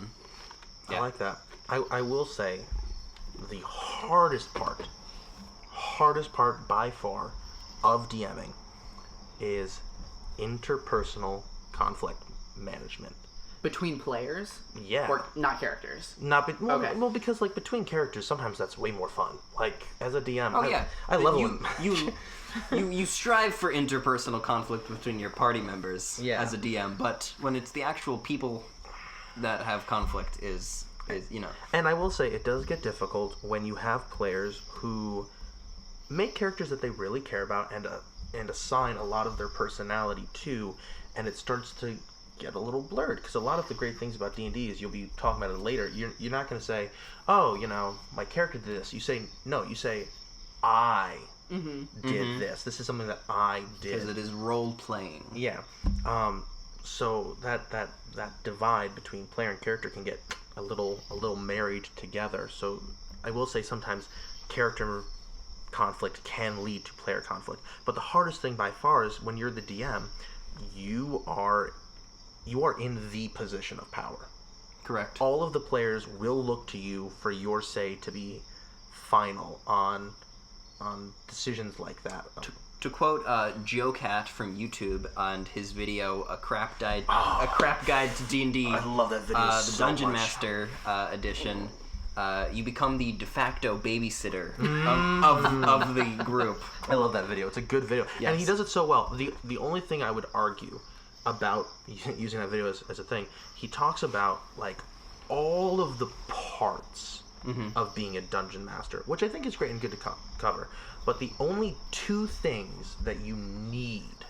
like that. I will say the hardest part by far of DMing is interpersonal conflict management Between players? Yeah. Or not characters? Well, because like between characters, sometimes that's way more fun. Like as a DM, I But love you strive for interpersonal conflict between your party members as a DM, but when it's the actual people that have conflict is you know. And I will say it does get difficult when you have players who make characters that they really care about and assign a lot of their personality to, and it starts to get a little blurred, because a lot of the great things about D&D is you'll be talking about it later. You're not going to say, oh, you know, my character did this. You say I did this. This is something that I did. Because it is role playing. Yeah. So that divide between player and character can get a little married together. So I will say sometimes character conflict can lead to player conflict. But the hardest thing by far is when you're the DM, you are in the position of power. Correct. All of the players will look to you for your say to be final on decisions like that. To quote Joe Cat from YouTube and his video "A Crap Guide to D&D," I love that video the so Dungeon much. Master edition. You become the de facto babysitter of the group. I love that video. It's a good video, Yes. and he does it so well. The only thing I would argue about using that video as a thing, he talks about like all of the parts of being a dungeon master, which I think is great and good to cover. But the only two things that you need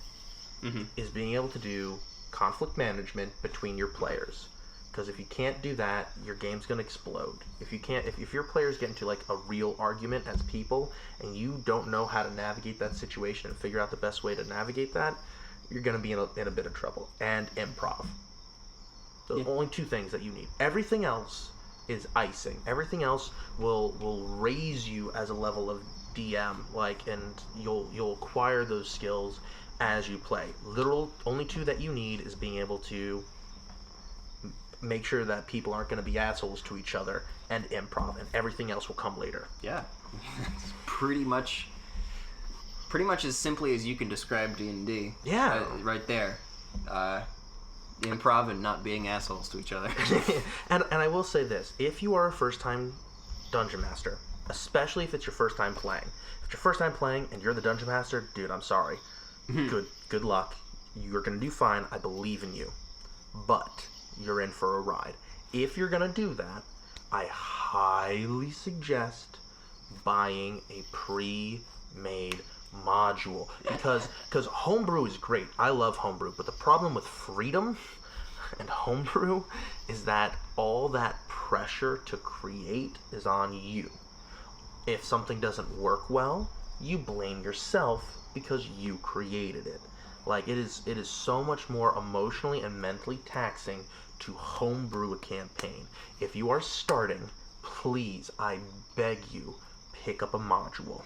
is being able to do conflict management between your players. Because if you can't do that, your game's gonna explode. If your players get into like a real argument as people, and you don't know how to navigate that situation and figure out the best way to navigate that, you're gonna be in a bit of trouble. And improv. Those only two things that you need. Everything else is icing. Everything else will raise you as a level of DM, and you'll acquire those skills as you play. Only two that you need is being able to make sure that people aren't going to be assholes to each other, and improv, and everything else will come later. Yeah, it's pretty much as simply as you can describe D&D. Yeah, right there. Improv and not being assholes to each other. and I will say this: if you are a first-time dungeon master, especially if it's your first time playing, and you're the dungeon master, dude, I'm sorry. Good luck. You're gonna do fine. I believe in you, but you're in for a ride. If you're gonna do that, I highly suggest buying a pre-made module, because homebrew is great. I love homebrew, but the problem with freedom and homebrew is that all that pressure to create is on you. If something doesn't work well, you blame yourself because you created it. Like it is so much more emotionally and mentally taxing to homebrew a campaign. If you are starting, please, I beg you, pick up a module.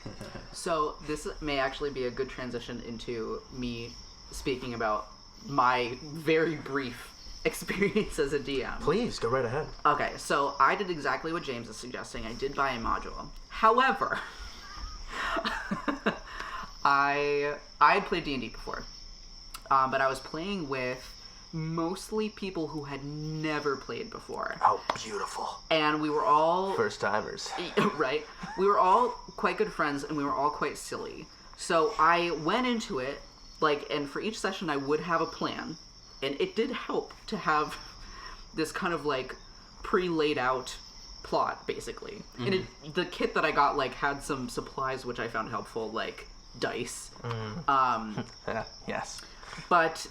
So this may actually be a good transition into me speaking about my very brief experience as a DM. Please, go right ahead. Okay, so I did exactly what James is suggesting. I did buy a module. However, I had played D&D before, but I was playing with mostly people who had never played before. Oh, beautiful. And we were all... First timers. Right. We were all quite good friends, and we were all quite silly. So I went into it, like, and for each session I would have a plan. And it did help to have this kind of, like, pre-laid out plot, basically. Mm-hmm. And the kit that I got, like, had some supplies which I found helpful, like dice. Yes. But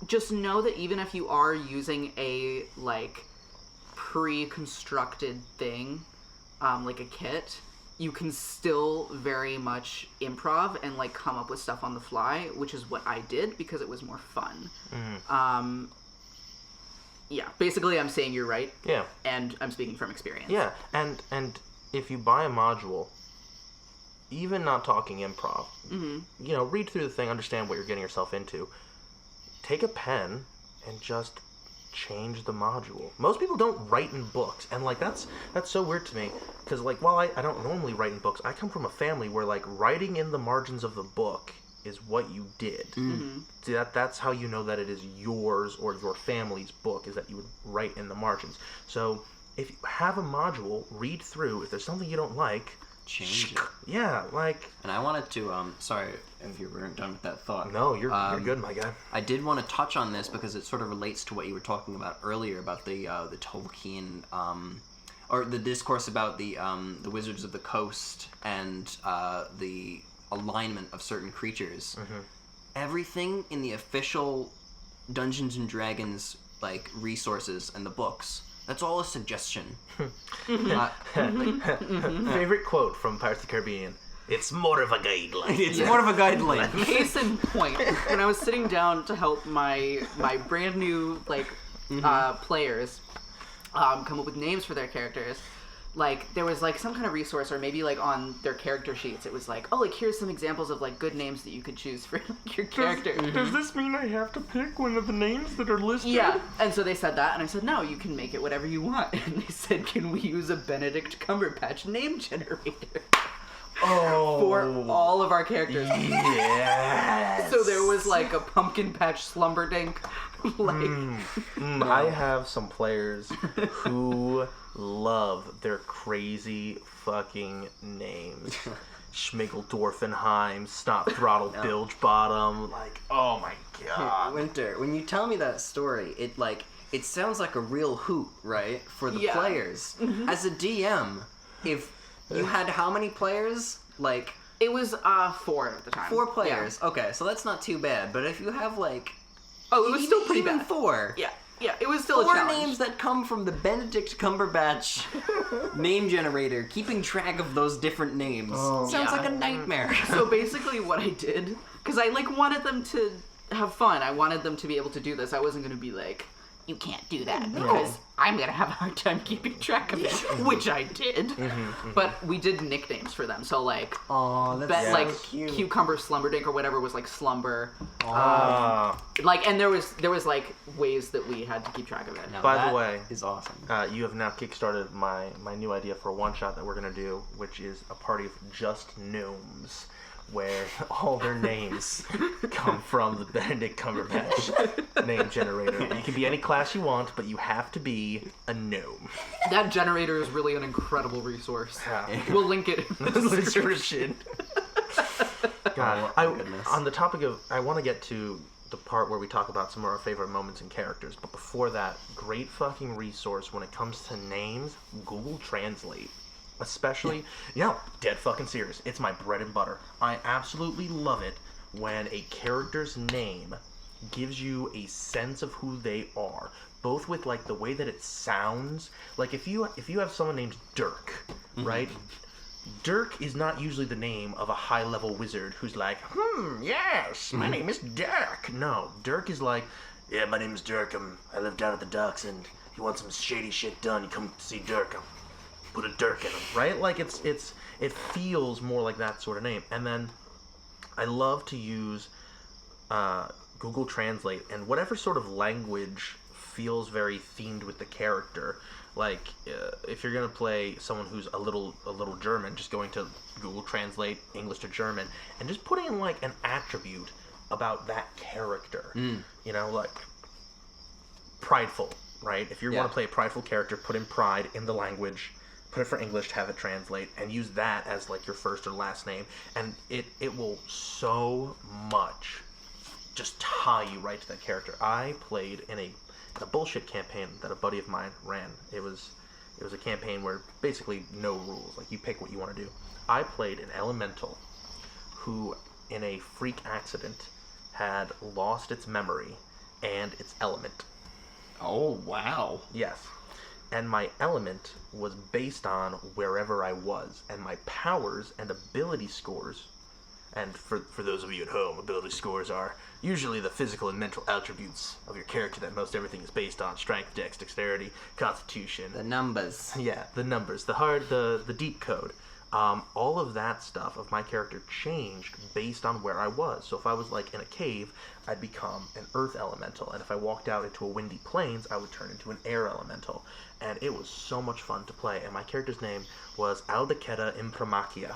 just know that even if you are using a, like, pre-constructed thing, like a kit, you can still very much improv and, like, come up with stuff on the fly, which is what I did because it was more fun. Yeah, basically I'm saying you're right. Yeah. And I'm speaking from experience. Yeah, and if you buy a module, even not talking improv, you know, read through the thing, understand what you're getting yourself into. Take a pen and just change the module. Most people don't write in books, and, like, that's so weird to me, because, like, while I don't normally write in books, I come from a family where, like, writing in the margins of the book is what you did. See, that's how you know that it is yours or your family's book, is that you would write in the margins. So if you have a module, read through. If there's something you don't like, change it. Yeah, like... And I wanted to, sorry if you weren't done with that thought. No, you're good, my guy. I did want to touch on this because it sort of relates to what you were talking about earlier about the Tolkien, or the discourse about the Wizards of the Coast and the alignment of certain creatures. Everything in the official Dungeons and Dragons, like, resources and the books, that's all a suggestion. Favorite quote from Pirates of the Caribbean: "It's more of a guideline." It's more of a guideline. Case in point, when I was sitting down to help my brand new, like, players come up with names for their characters, like, there was, like, some kind of resource, or maybe, like, on their character sheets, it was like, oh, like, here's some examples of, like, good names that you could choose for, like, your character. Does this mean I have to pick one of the names that are listed? Yeah, and so they said that, and I said, no, you can make it whatever you want. And they said, can we use a Benedict Cumberbatch name generator? Oh. For all of our characters. Yes. So there was, like, a Pumpkin Patch Slumberdink. I have some players who love their crazy fucking names. Schmiggeldorfenheim, Snot Throttle Bilge Bottom. Like, oh my god. Winter, when you tell me that story, it sounds like a real hoot, right? For the players. As a DM, if you had how many players? Like, it was 4 at the time. 4 players. Yeah. Okay, so that's not too bad. But if you have, like, it was still pretty even bad. 4. Yeah, it was still 4 a challenge. names that come from the Benedict Cumberbatch name generator. Keeping track of those different names sounds like a nightmare. So basically what I did, because I, like, wanted them to have fun. I wanted them to be able to do this. I wasn't going to be like, you can't do that because I'm going to have a hard time keeping track of it, which I did. But we did nicknames for them. So, like, like cute. Cucumber Slumberdink or whatever was, like, Slumber. Like, and there was like ways that we had to keep track of it. Now, by the way, is awesome. You have now kickstarted my new idea for a one-shot that we're going to do, which is a party of just gnomes, where all their names come from the Benedict Cumberbatch name generator. You can be any class you want, but you have to be a gnome. That generator is really an incredible resource. Yeah. We'll link it in the description. God, on the topic of, I want to get to the part where we talk about some of our favorite moments and characters, but before that, great fucking resource when it comes to names, Google Translate. Especially, dead fucking serious. It's my bread and butter. I absolutely love it when a character's name gives you a sense of who they are, both with, like, the way that it sounds. Like, if you have someone named Dirk, right? Dirk is not usually the name of a high-level wizard who's like, yes, my name is Dirk. No, Dirk is like, yeah, my name is Dirk. I live down at the docks, and if you want some shady shit done, you come see Dirk. Put a Dirk in him, right? Like, it feels more like that sort of name. And then I love to use Google Translate, and whatever sort of language feels very themed with the character. Like, if you're gonna play someone who's a little German, just going to Google Translate English to German and just putting in, like, an attribute about that character. You know, like, prideful, right? If you Yeah. want to play a prideful character, put in pride in the language, put it for English, have it translate, and use that as like your first or last name, and it will so much just tie you right to that character. I played in a bullshit campaign that a buddy of mine ran. It was a campaign where basically no rules, like you pick what you want to do. I played an elemental who, in a freak accident, had lost its memory and its element. Oh, wow. Yes. And my element was based on wherever I was, and my powers and ability scores, and for those of you at home, ability scores are usually the physical and mental attributes of your character that most everything is based on: strength, dex, dexterity, constitution. The numbers. Yeah, the numbers, the deep code. All of that stuff of my character changed based on where I was. So if I was like in a cave, I'd become an earth elemental, and if I walked out into a windy plains, I would turn into an air elemental. And it was so much fun to play. And my character's name was Aldequeta Imprimakia.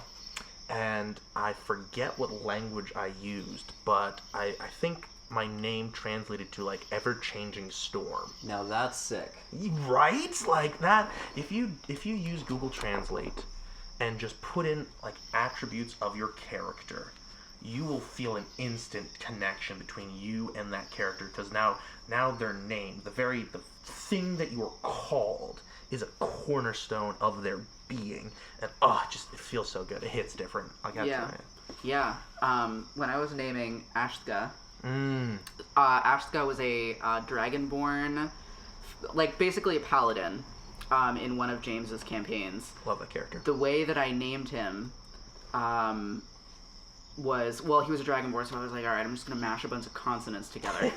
And I forget what language I used, but I think my name translated to like ever-changing storm. Now that's sick. Right? Like that. If you use Google Translate and just put in like attributes of your character, you will feel an instant connection between you and that character, because now their name, the thing that you are called, is a cornerstone of their being, and it feels so good. It hits different. Like Yeah. When I was naming Ashtka, Ashtka was a dragonborn, like basically a paladin, in one of James's campaigns. Love that character. The way that I named him, was, well, he was a dragonborn, so I was like, alright, I'm just gonna mash a bunch of consonants together.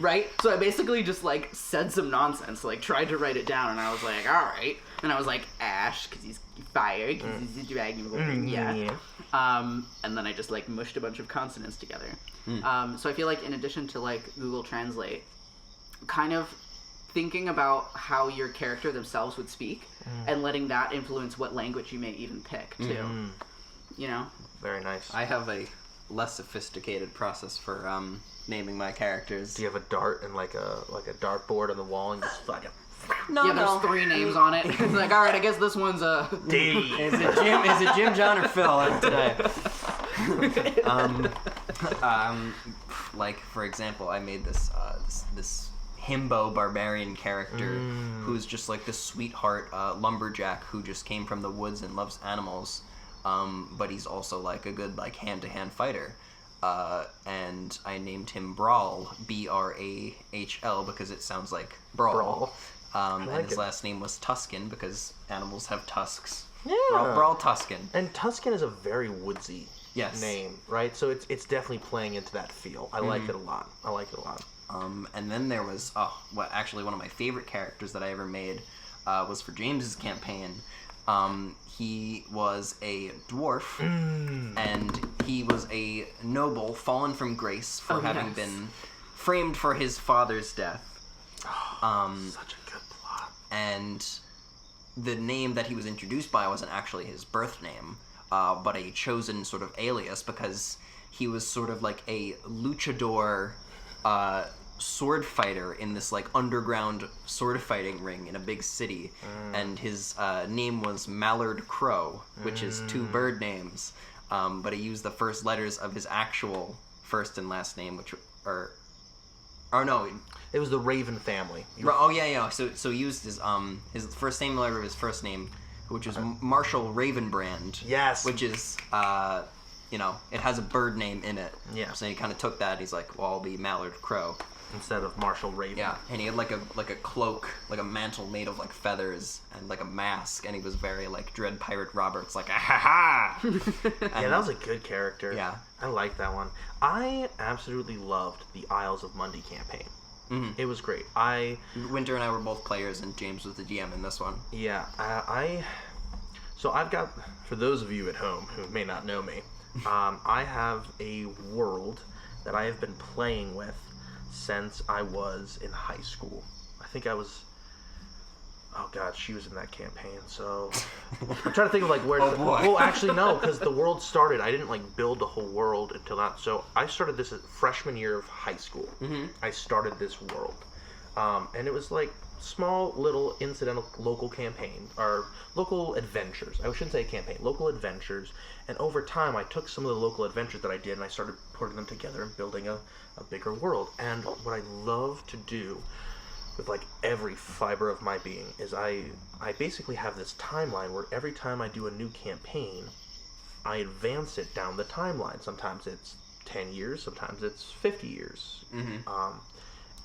Right? So I basically just, like, said some nonsense, like, tried to write it down, and I was like, alright. And I was like, Ash, because he's fire, because he's a dragonborn, yeah. And then I just, like, mushed a bunch of consonants together. So I feel like in addition to, like, Google Translate, kind of thinking about how your character themselves would speak, and letting that influence what language you may even pick, too. You know? Very nice. I have a less sophisticated process for naming my characters. Do you have a dart and like a dartboard on the wall and just fucking... No, there's 3 names on it. It's like, alright, I guess this one's a... D. Is it Jim, John, or Phil today? Like, for example, I made this himbo barbarian character who's just like this sweetheart lumberjack who just came from the woods and loves animals. But he's also like a good like hand-to-hand fighter, and I named him Brawl, Brahl, because it sounds like brawl. And his last name was Tuscan because animals have tusks. Yeah, Brawl Tuscan. And Tuscan is a very woodsy name, right? So it's definitely playing into that feel. I like it a lot. And then there was actually one of my favorite characters that I ever made was for James's campaign. He was a dwarf, and he was a noble fallen from grace for having been framed for his father's death. Such a good plot. And the name that he was introduced by wasn't actually his birth name, but a chosen sort of alias, because he was sort of like a luchador sword fighter in this like underground sword fighting ring in a big city, and his name was Mallard Crow, which is 2 bird names, but he used the first letters of his actual first and last name, which are it was the Raven family. So he used his first name letter of his first name, which was Marshall Ravenbrand. Yes. Which is it has a bird name in it. Yeah. So he kind of took that and he's like, well, I'll be Mallard Crow instead of Marshall Raven. Yeah, and he had like a cloak, like a mantle made of like feathers and like a mask, and he was very like Dread Pirate Roberts, like ha. Yeah, that was a good character. Yeah, I like that one. I absolutely loved the Isles of Mundy campaign. It was great. Winter and I were both players, and James was the GM in this one. Yeah, So I've got, for those of you at home who may not know me, I have a world that I have been playing with since I was in high school. I think I was... Oh god, she was in that campaign, so... I'm trying to think of like where... Oh boy. Well, actually no, because the world started, I didn't like build the whole world until that. So I started this freshman year of high school. I started this world. And it was like small little incidental local campaign or local adventures. I shouldn't say campaign, local adventures. And over time, I took some of the local adventures that I did and I started putting them together and building a bigger world. And what I love to do with like every fiber of my being is I basically have this timeline where every time I do a new campaign, I advance it down the timeline. Sometimes it's 10 years, sometimes it's 50 years.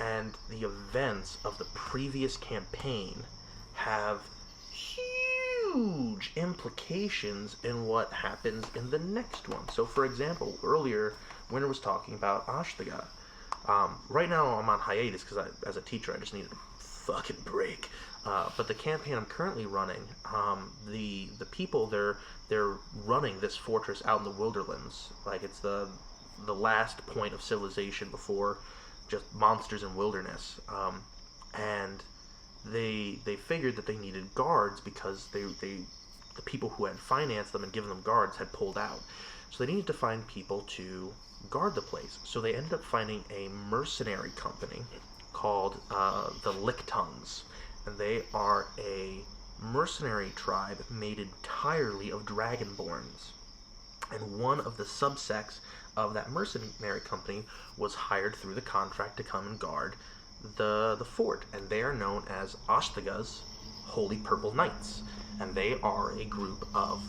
And the events of the previous campaign have huge implications in what happens in the next one. So, for example, earlier, Winter was talking about Ashtaga. Right now, I'm on hiatus because as a teacher, I just needed a fucking break. But the campaign I'm currently running, the people, they're running this fortress out in the Wilderlands. Like, it's the last point of civilization before just monsters and wilderness, and they figured that they needed guards because the people who had financed them and given them guards had pulled out, so they needed to find people to guard the place. So they ended up finding a mercenary company called the Licktongues, and they are a mercenary tribe made entirely of dragonborns. And one of the subsects of that mercenary company was hired through the contract to come and guard the fort, and they are known as Ashtaga's Holy Purple Knights, and they are a group of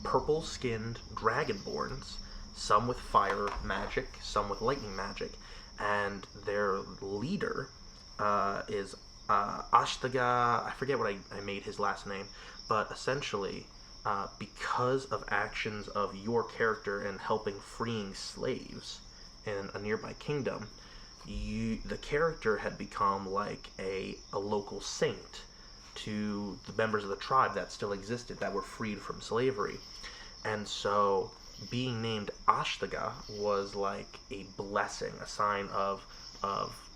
purple-skinned dragonborns, some with fire magic, some with lightning magic, and their leader is Ashtaga. I forget what I made his last name, but essentially, because of actions of your character in helping freeing slaves in a nearby kingdom, the character had become like a local saint to the members of the tribe that still existed, that were freed from slavery. And so being named Ashtaga was like a blessing, a sign of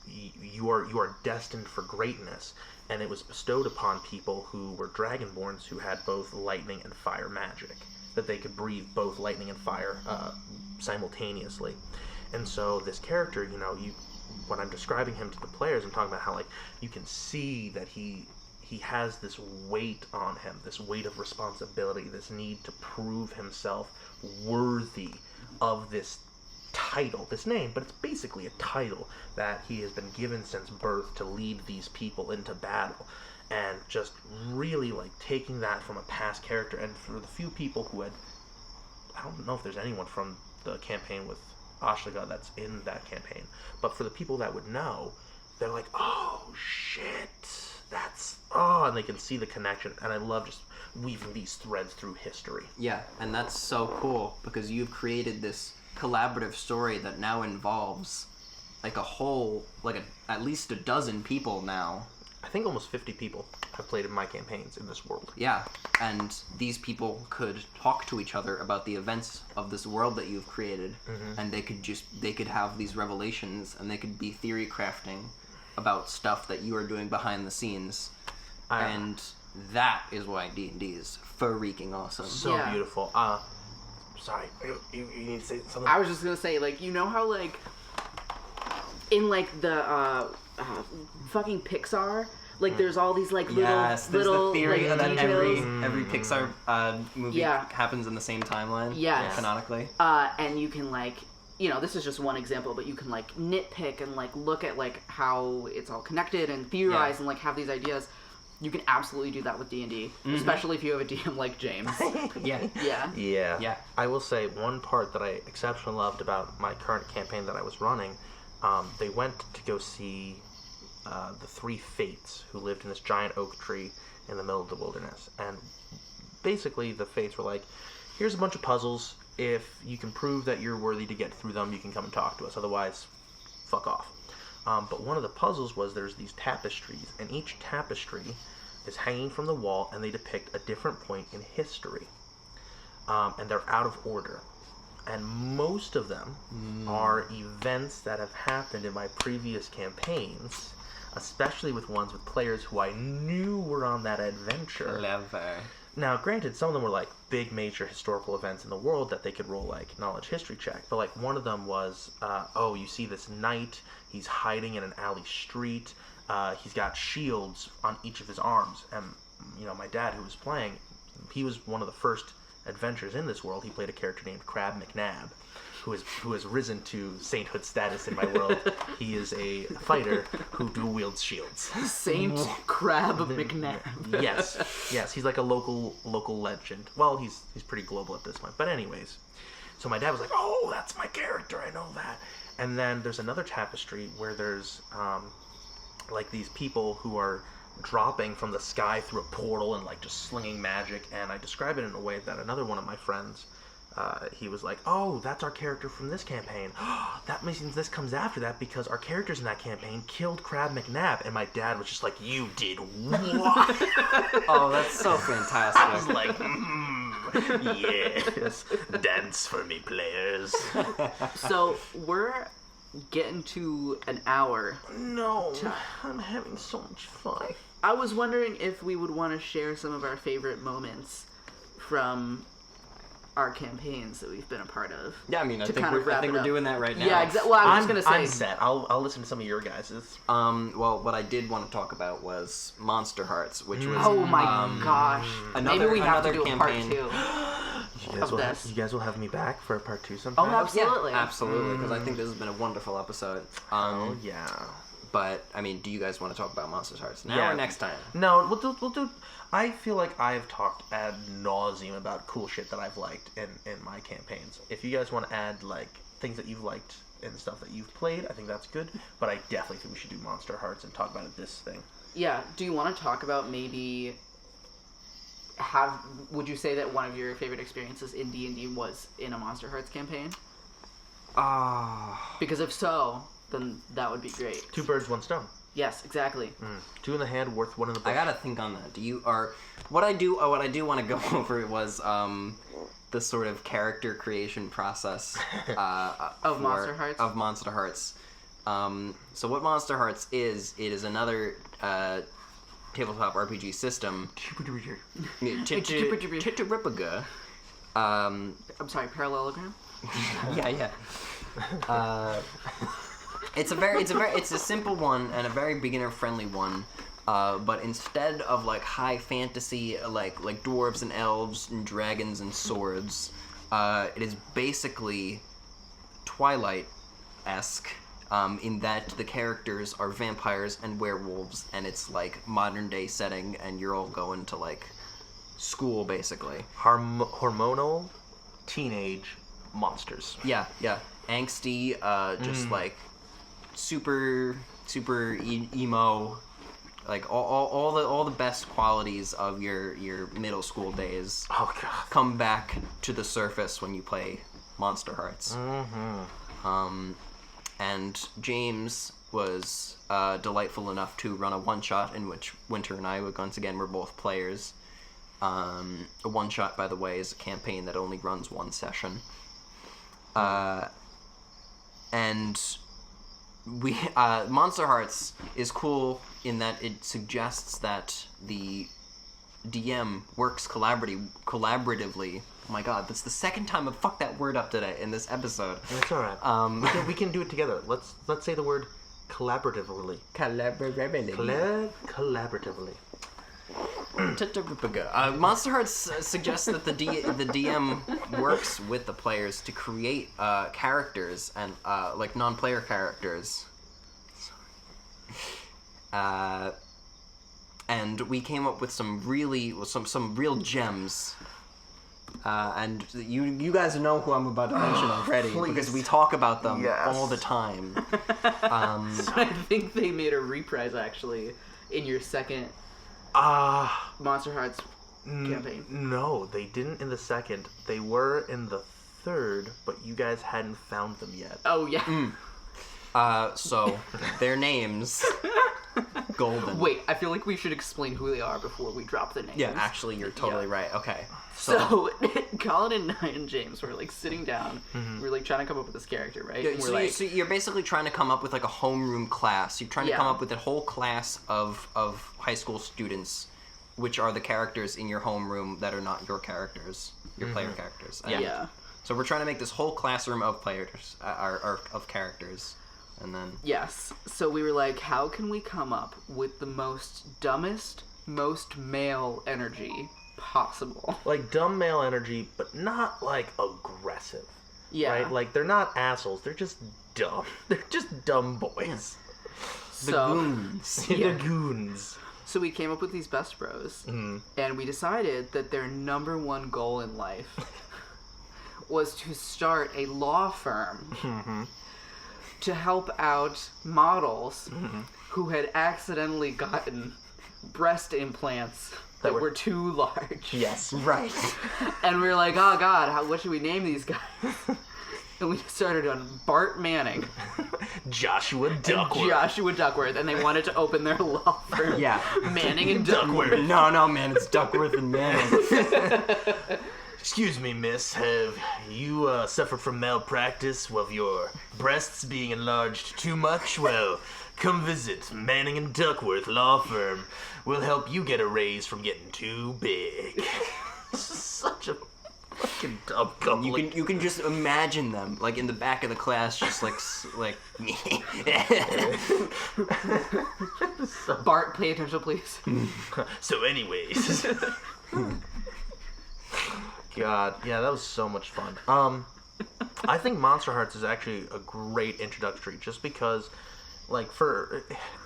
you are destined for greatness. And it was bestowed upon people who were dragonborns who had both lightning and fire magic, that they could breathe both lightning and fire simultaneously. And so this character, when I'm describing him to the players, I'm talking about how like you can see that he has this weight on him, this weight of responsibility, this need to prove himself worthy of this title, this name, but it's basically a title that he has been given since birth to lead these people into battle. And just really like taking that from a past character, and for the few people who had, I don't know if there's anyone from the campaign with Ashtaga that's in that campaign, but for the people that would know, they're like, oh shit, and they can see the connection. And I love just weaving these threads through history. Yeah, and that's so cool because you've created this collaborative story that now involves like a whole, at least a dozen people now. I think almost 50 people have played in my campaigns in this world. Yeah, and these people could talk to each other about the events of this world that you've created, and they could have these revelations, and they could be theory crafting about stuff that you are doing behind the scenes. And that is why D&D is freaking awesome. So beautiful. Sorry, you need to say something? I was just gonna say, like, you know how, like, in, like, the, fucking Pixar, like, there's all these, like, there's little the theory like, that details. every Pixar movie happens in the same timeline, canonically. And you can, like, this is just one example, but you can, like, nitpick and, like, look at, like, how it's all connected and theorize and, like, have these ideas. You can absolutely do that with D&D, especially if you have a DM like James. Yeah. I will say one part that I exceptionally loved about my current campaign that I was running, they went to go see the three Fates who lived in this giant oak tree in the middle of the wilderness. And basically the Fates were like, here's a bunch of puzzles. If you can prove that you're worthy to get through them, you can come and talk to us. Otherwise, fuck off. But one of the puzzles was there's these tapestries, and each tapestry is hanging from the wall, and they depict a different point in history. And they're out of order. And most of them are events that have happened in my previous campaigns, especially with ones with players who I knew were on that adventure. Clever. Now, granted, some of them were like big major historical events in the world that they could roll like knowledge history check. But like one of them was, you see this knight, he's hiding in an alley street. he's got shields on each of his arms. And, my dad, who was playing, he was one of the first adventures in this world. He played a character named Crab McNabb, who has risen to sainthood status in my world. He is a fighter who dual wields shields. Saint Crab McNabb. Yes, he's like a local legend. Well, he's pretty global at this point. But anyways, so my dad was like, "Oh, that's my character. I know that." And then there's another tapestry where there's like these people who are dropping from the sky through a portal and like just slinging magic. And I describe it in a way that another one of my friends, he was like, "Oh, that's our character from this campaign. That means this comes after that because our characters in that campaign killed Crab McNabb." And my dad was just like, "You did what?" Oh, that's so fantastic. I was like, yes, dance for me, players. So we're getting to an hour. No, I'm having so much fun. I was wondering if we would want to share some of our favorite moments from our campaigns that we've been a part of. Yeah, I mean, I think wrap we're it up. doing that right now. Yeah, exactly. Well, I was going to say. I'm set. I'll listen to some of your guys's. Well, what I did want to talk about was Monster Hearts, which was Oh my gosh. Maybe we have to do a part campaign. 2. You guys will have me back for a part 2 sometime. Oh, absolutely. Yeah, absolutely, because I think this has been a wonderful episode. Oh yeah. But I mean, do you guys want to talk about Monster Hearts now or next time? No, we'll do. I feel like I've talked ad nauseum about cool shit that I've liked in my campaigns. If you guys want to add like things that you've liked and stuff that you've played, I think that's good. But I definitely think we should do Monster Hearts and talk about this thing. Yeah. Do you want to talk about maybe would you say that one of your favorite experiences in D&D was in a Monster Hearts campaign? Because if so, then that would be great. 2 birds, 1 stone. Yes, exactly. 2 in the hand, worth 1 in the bush. I gotta think on that. What I do want to go over was the sort of character creation process of Monster Hearts. Of Monster Hearts. So what Monster Hearts is? It is another tabletop RPG system. Titteripaga. I'm sorry, parallelogram? Yeah. It's a simple one and a very beginner friendly one. But instead of like high fantasy, like dwarves and elves and dragons and swords, it is basically Twilight-esque. In that the characters are vampires and werewolves, and it's like modern day setting, and you're all going to like school basically. Hormonal teenage monsters. Yeah. Angsty, just like super emo, like all the best qualities of your middle school days. Oh god. Come back to the surface when you play Monster Hearts. And James was delightful enough to run a one-shot in which Winter and I, once again, were both players. A one-shot, by the way, is a campaign that only runs 1 session. And Monster Hearts is cool in that it suggests that the DM works collaboratively. Oh my god, that's the second time I've fucked that word up today in this episode. It's alright. We can do it together. Let's say the word collaboratively. Collaboratively. Monster Hearts suggests that the DM works with the players to create characters and like non-player characters. And we came up with some real gems. And you guys know who I'm about to mention already because we talk about them all the time. So I think they made a reprise actually in your second Monster Hearts campaign. No, they didn't in the second. They were in the third, but you guys hadn't found them yet. Oh yeah. So their names. Golden. Wait, I feel like we should explain who they are before we drop the names. Yeah, actually, you're totally right. Okay. So Colin and I and James were like sitting down. We're like trying to come up with this character, right? Yeah, so you're basically trying to come up with like a homeroom class. You're trying to come up with a whole class of high school students, which are the characters in your homeroom that are not your characters, your player characters. And so we're trying to make this whole classroom of players, of characters. and then Yes. So we were like, how can we come up with the most dumbest, most male energy possible? Like dumb male energy, but not like aggressive. Yeah. Right? Like they're not assholes. They're just dumb. They're just dumb boys. the goons. The goons. So we came up with these best bros, Mm-hmm. and we decided that their number one goal in life was to start a law firm to help out models who had accidentally gotten breast implants that were too large. Yes. Right. And we were like, oh god, what should we name these guys? And we started on Bart Manning, Joshua Duckworth. Joshua Duckworth, and they wanted to open their law firm. Yeah. Manning and Duckworth. No, man, it's Duckworth and Manning. Excuse me, miss. Have you suffered from malpractice of your breasts being enlarged too much? Well, come visit Manning and Duckworth Law Firm. We'll help you get a raise from getting too big. Such a fucking dumb couple. You can just imagine them like in the back of the class, just like Bart, pay attention, please. So, anyways. God, yeah, that was so much fun. I think Monster Hearts is actually a great introductory, just because, like,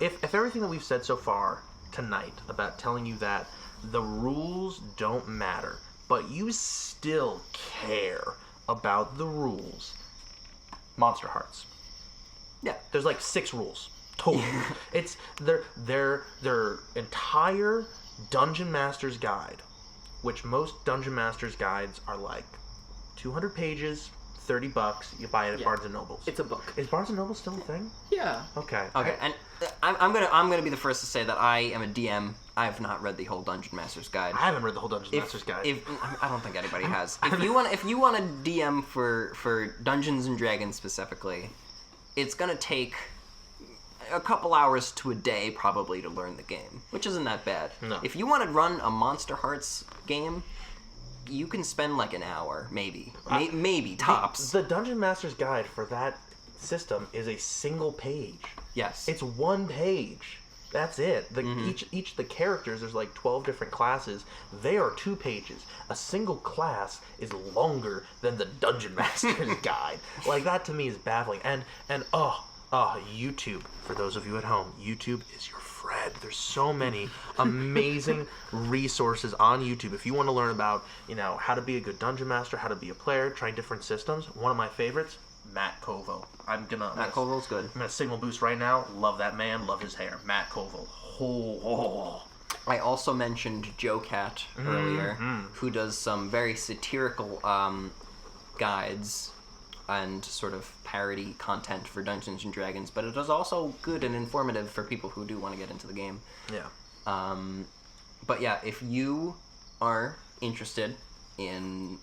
if everything that we've said so far tonight about telling you that the rules don't matter, but you still care about the rules, Monster Hearts. Yeah. There's like 6 rules total. It's their entire Dungeon Master's Guide, which most Dungeon Master's guides are like 200 pages, $30. You buy it at Barnes and Nobles. It's a book. Is Barnes and Noble still a thing? Yeah. Okay. Okay, and I'm gonna be the first to say that I am a DM. I have not read the whole Dungeon Master's Guide. I haven't read the whole Dungeon Master's Guide. I don't think anybody has. If you want to DM for Dungeons and Dragons specifically, it's gonna take a couple hours to a day probably to learn the game, which isn't that bad. No. If you want to run a Monster Hearts game, you can spend like an hour, maybe tops. The Dungeon Master's Guide for that system is a single page. Yes. It's 1 page. That's it. Each the characters, there's like 12 different classes. They are 2 pages. A single class is longer than the Dungeon Master's Guide. Like, that to me is baffling. And YouTube, for those of you at home, YouTube is your friend. There's so many amazing resources on YouTube. If you want to learn about, how to be a good dungeon master, how to be a player, try different systems, one of my favorites, Matt Kovo. Matt Koval's good. I'm gonna signal boost right now. Love that man. Love his hair. Matt Kovo. Oh. I also mentioned Joe Cat earlier, who does some very satirical guides and sort of parody content for Dungeons and Dragons, but it is also good and informative for people who do want to get into the game. Yeah. But yeah, if you are interested in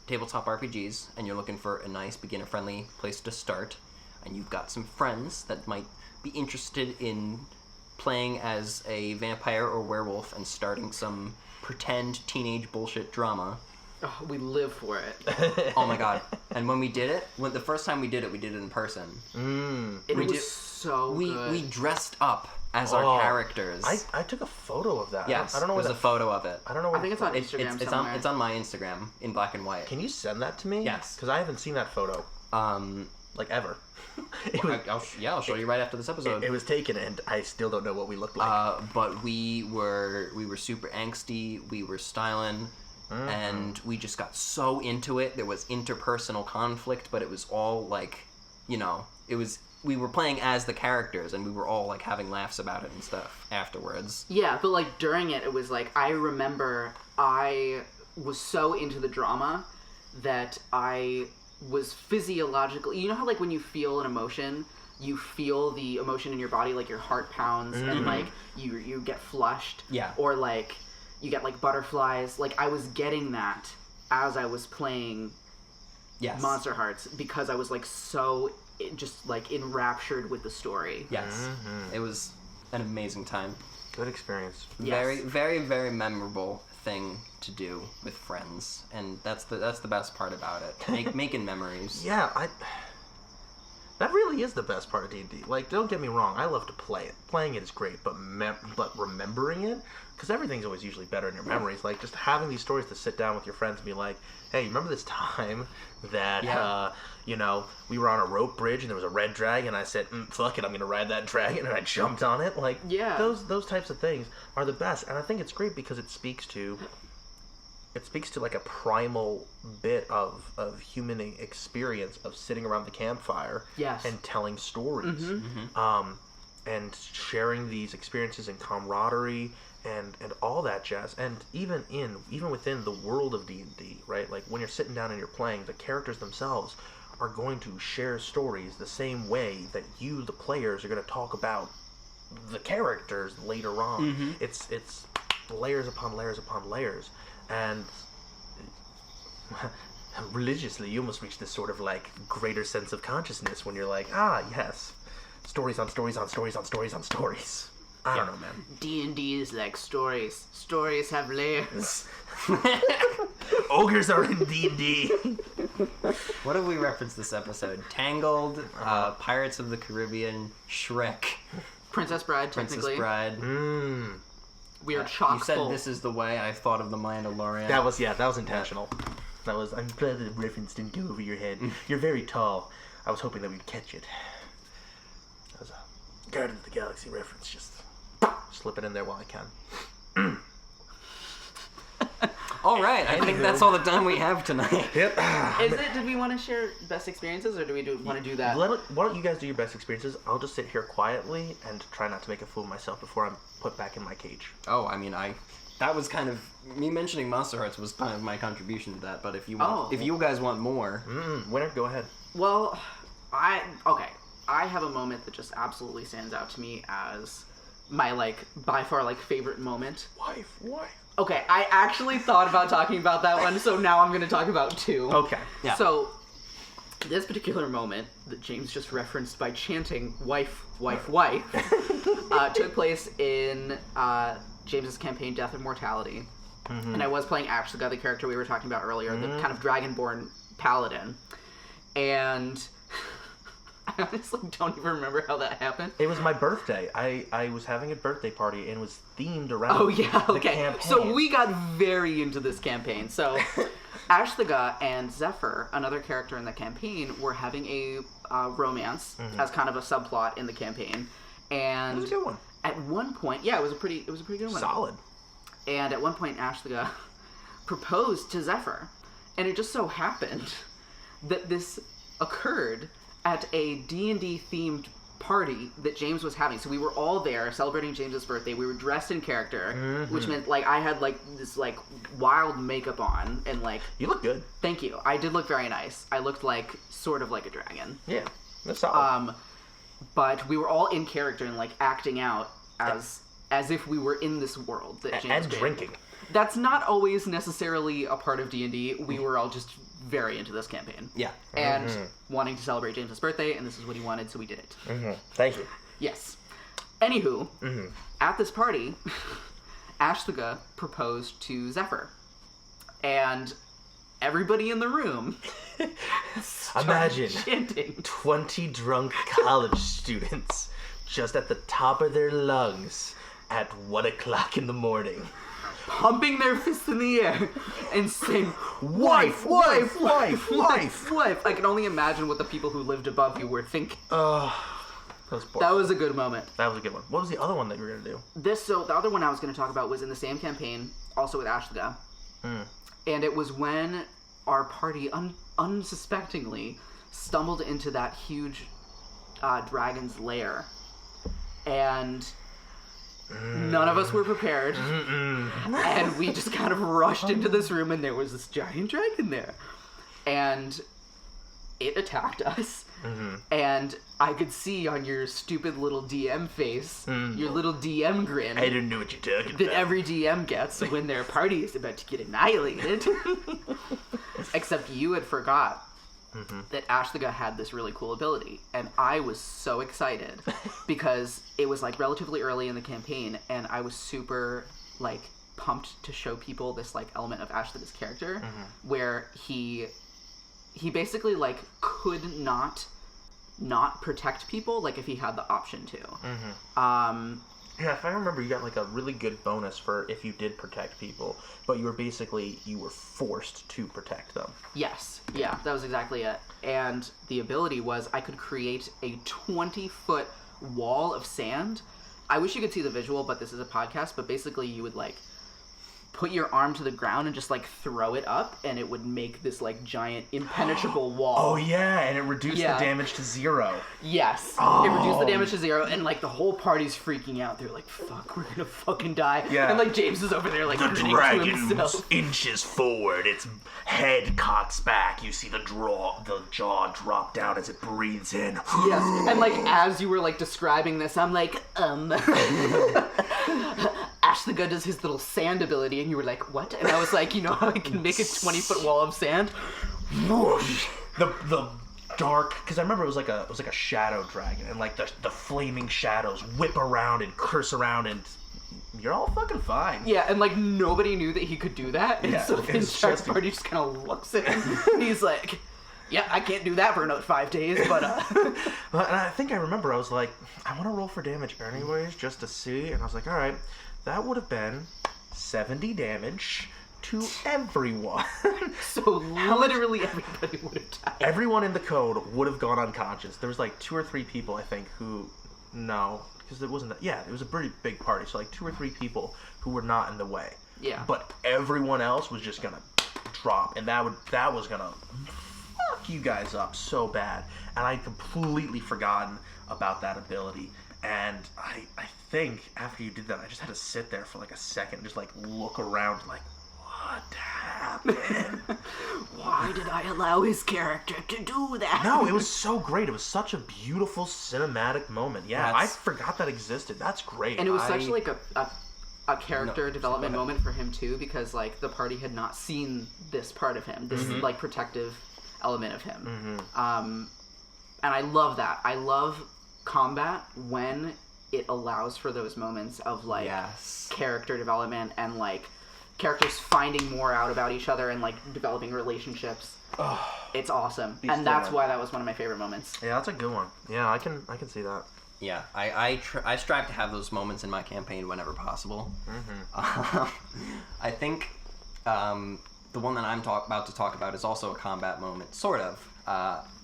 tabletop RPGs and you're looking for a nice beginner-friendly place to start, and you've got some friends that might be interested in playing as a vampire or werewolf and starting some pretend teenage bullshit drama. Oh, we live for it. Oh my god. And when we did it, the first time we did it in person. It was so good. We dressed up as our characters. I took a photo of that. Yes, I don't know where there's a photo of it. I don't know where I think it's on Instagram somewhere. It's on my Instagram in black and white. Can you send that to me? Yes. Because I haven't seen that photo. Like, ever. I'll show you right after this episode. It was taken, and I still don't know what we looked like. But we were super angsty. We were styling, and we just got so into it. There was interpersonal conflict, but it was all like, we were playing as the characters, and we were all like having laughs about it and stuff afterwards. Yeah, but like during it was like, I remember I was so into the drama that I was physiologically, how like when you feel an emotion, you feel the emotion in your body, like your heart pounds and like you get flushed, or like you get like butterflies. Like, I was getting that as I was playing Monster Hearts, because I was like so just like enraptured with the story. Yes. It was an amazing time. Good experience. Very, very, very memorable thing to do with friends, and that's the best part about it. Making memories. Yeah, That really is the best part of D&D. Like, don't get me wrong, I love to play it. Playing it is great, but remembering it, because everything's always usually better in your memories. Like, just having these stories to sit down with your friends and be like, hey, remember this time that, we were on a rope bridge and there was a red dragon, and I said, fuck it, I'm going to ride that dragon, and I jumped on it? Like, those types of things are the best, and I think it's great because it speaks to like a primal bit of human experience of sitting around the campfire and telling stories, and sharing these experiences and camaraderie and all that jazz. And even within the world of D&D, right? Like when you're sitting down and you're playing, the characters themselves are going to share stories the same way that you, the players, are going to talk about the characters later on. It's layers upon layers upon layers. And religiously, you almost reach this sort of like greater sense of consciousness when you're like, yes, stories on stories on stories on stories on stories. I don't know, man. D&D is like stories. Stories have layers. Ogres are in D&D. What have we referenced this episode? Tangled, Pirates of the Caribbean, Shrek, Princess Bride, technically. Princess Bride. We are chock You said full. this is the way I thought of the Mandalorian. That was intentional. I'm glad the reference didn't go over your head. You're very tall. I was hoping that we'd catch it. That was a Guardians of the Galaxy reference. Just slip it in there while I can. All right, I think that's all the time we have tonight. Yep. Did we want to share best experiences, or do we want to do that? Why don't you guys do your best experiences? I'll just sit here quietly and try not to make a fool of myself before I'm put back in my cage. Oh, I mean, that was kind of me mentioning Monster Hearts was kind of my contribution to that. But if you want, if you guys want more, Winner, go ahead. Well, I have a moment that just absolutely stands out to me as my by far favorite moment. Wife. Okay, I actually thought about talking about that one, so now I'm going to talk about two. Okay. Yeah. So, this particular moment that James just referenced by chanting "wife, wife, wife" took place in James's campaign "Death of Mortality," and I was playing Ashlega, the character we were talking about earlier, the kind of dragonborn paladin, and I honestly don't even remember how that happened. It was my birthday. I was having a birthday party and it was themed around the campaign. So we got very into this campaign. So Ashlega and Zephyr, another character in the campaign, were having a romance as kind of a subplot in the campaign. And it was a good one. At one point, it was a pretty good one. Solid. And at one point, Ashlega proposed to Zephyr. And it just so happened that this occurred at a D&D themed party that James was having. So we were all there celebrating James's birthday. We were dressed in character, which meant I had this wild makeup on and You look good. Thank you. I did look very nice. I looked sort of like a dragon. Yeah, that's solid. But we were all in character and acting out as if we were in this world that James and created. drinking. That's not always necessarily a part of D&D. We were all just very into this campaign. Yeah. And wanting to celebrate James's birthday, and this is what he wanted, so we did it. Thank you. Yes. Anywho, at this party, Ashlega proposed to Zephyr. And everybody in the room Imagine chanting. 20 drunk college students just at the top of their lungs at 1 o'clock in the morning. Pumping their fists in the air and saying, Wife, wife, wife, wife. wife. I can only imagine what the people who lived above you were thinking. That was a good moment. That was a good one. What was the other one that you were going to do? The other one I was going to talk about was in the same campaign, also with Ashlega. And it was when our party unsuspectingly stumbled into that huge dragon's lair. And none of us were prepared. And we just kind of rushed into this room, and there was this giant dragon there. And it attacked us. And I could see on your stupid little DM face, your little DM grin. I didn't know what you're talking that about. every DM gets when their party is about to get annihilated. Except you had forgot that Ashlega had this really cool ability, and I was so excited because it was relatively early in the campaign, and I was super pumped to show people this element of Ashlega's character, where he basically could not not protect people, like if he had the option to. Yeah, if I remember, you got like a really good bonus for if you did protect people, but you were forced to protect them. Yes, yeah, that was exactly it. And the ability was I could create a 20-foot wall of sand. I wish you could see the visual, but this is a podcast, but basically you would like put your arm to the ground and just like throw it up, and it would make this like giant impenetrable wall. Oh yeah, and it reduced the damage to 0. Yes, it reduced the damage to 0, and like the whole party's freaking out. They're like, "Fuck, we're gonna fucking die." Yeah. And like James is over there like The grinning to dragon himself. inches forward, its head cocks back. You see the jaw drop down as it breathes in. Yes, and like as you were like describing this, I'm like, Ashliga does his little sand ability, and you were like, what? And I was like, you know how I can make a 20-foot wall of sand? The dark, because I remember it was like a shadow dragon, and like the flaming shadows whip around and curse around, and you're all fucking fine. Yeah, and like nobody knew that he could do that, and so the entire party just kind of looks at him. He's like, yeah, I can't do that for another 5 days, but Well, and I think I remember I was like, I want to roll for damage anyways, just to see, and I was like, all right, that would have been 70 damage to everyone. So literally everybody would have died. Everyone in the code would have gone unconscious. There was like 2 or 3 people, I think, who, no, because it wasn't that, yeah, it was a pretty big party, so like 2 or 3 people who were not in the way. Yeah. But everyone else was just gonna drop, and that was gonna fuck you guys up so bad. And I'd completely forgotten about that ability. And I think after you did that, I just had to sit there for like a second and just like look around like, what happened? Why did I allow his character to do that? No, it was so great. It was such a beautiful cinematic moment. Yeah, I forgot that existed. That's great. And it was such like a character development moment for him too, because like the party had not seen this part of him, this like protective element of him. And I love that. I love combat when it allows for those moments of like character development and like characters finding more out about each other and like developing relationships. It's awesome. And that's why that was one of my favorite moments. Yeah, that's a good one. Yeah, I can see that. Yeah, I strive to have those moments in my campaign whenever possible. I think the one that I'm about to talk about is also a combat moment, sort of.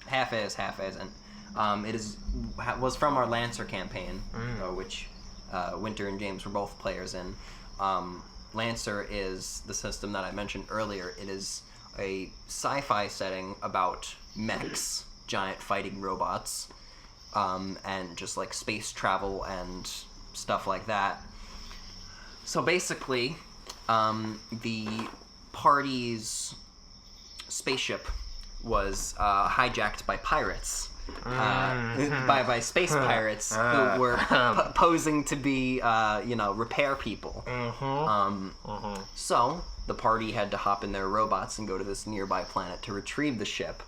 Half-as, and it was from our Lancer campaign, which Winter and James were both players in. Lancer is the system that I mentioned earlier. It is a sci-fi setting about mechs, giant fighting robots, and just like space travel and stuff like that. So basically, the party's spaceship was hijacked by pirates. By space pirates who were posing to be, repair people. So the party had to hop in their robots and go to this nearby planet to retrieve the ship.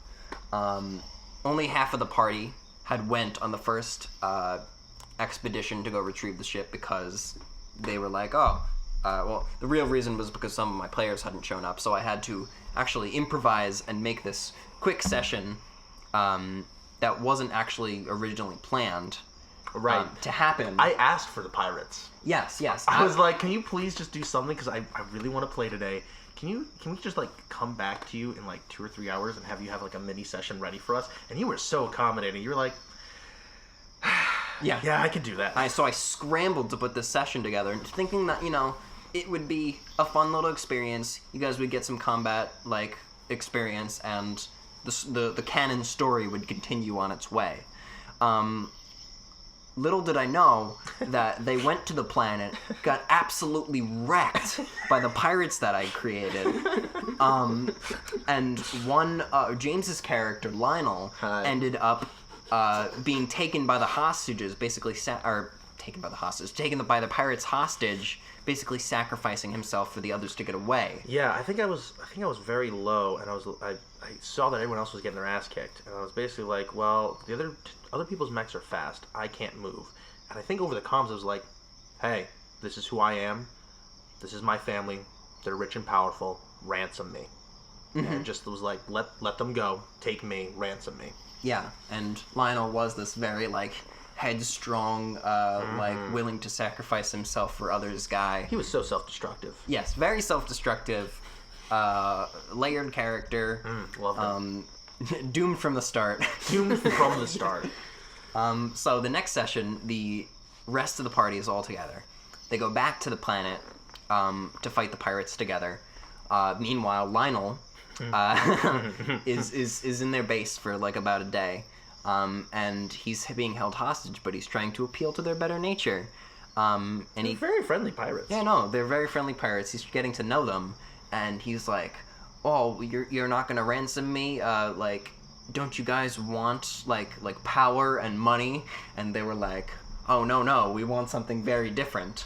Only half of the party had went on the first expedition to go retrieve the ship because they were like, the real reason was because some of my players hadn't shown up, so I had to actually improvise and make this quick session that wasn't actually originally planned to happen. I asked for the pirates. Yes. I was like, can you please just do something, because I really want to play today. Can we just like come back to you in like 2 or 3 hours and have you have like a mini session ready for us? And you were so accommodating. You were like, yeah, I could do that. So I scrambled to put this session together, thinking that, it would be a fun little experience. You guys would get some combat like experience, and the canon story would continue on its way. Little did I know that they went to the planet, got absolutely wrecked by the pirates that I created. And one, James's character, Lionel, ended up being taken by the hostages, basically, taken by the pirates hostage, basically sacrificing himself for the others to get away. Yeah, I think I was very low, and I saw that everyone else was getting their ass kicked, and I was basically like, well, the other people's mechs are fast. I can't move. And I think over the comms I was like, hey, this is who I am. This is my family. They're rich and powerful. Ransom me. and just was like, let them go, take me, ransom me. Yeah, and Lionel was this very, like, headstrong, like, willing to sacrifice himself for others guy. He was so self-destructive. Yes, very self-destructive, layered character. Love him. Doomed from the start. Doomed from the start. So the next session, the rest of the party is all together. They go back to the planet to fight the pirates together. Meanwhile, Lionel is in their base for like about a day, and he's being held hostage, but he's trying to appeal to their better nature. And They're very friendly pirates. Yeah, no, they're very friendly pirates. He's getting to know them, and he's like, "Oh, you're not gonna ransom me? Like, don't you guys want like power and money?" And they were like, "Oh no, we want something very different."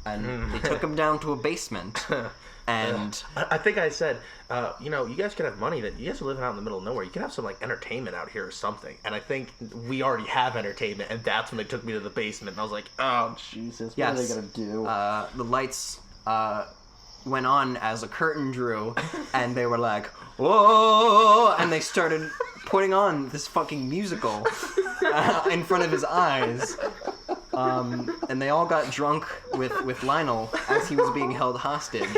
And they took him down to a basement. And I think I said, you guys could have money that you guys are living out in the middle of nowhere. You could have some like entertainment out here or something. And I think we already have entertainment, and that's when they took me to the basement. And I was like, oh Jesus, what are they gonna do? The lights went on as a curtain drew, and they were like, "Whoa!" And they started putting on this fucking musical in front of his eyes. And they all got drunk with Lionel as he was being held hostage.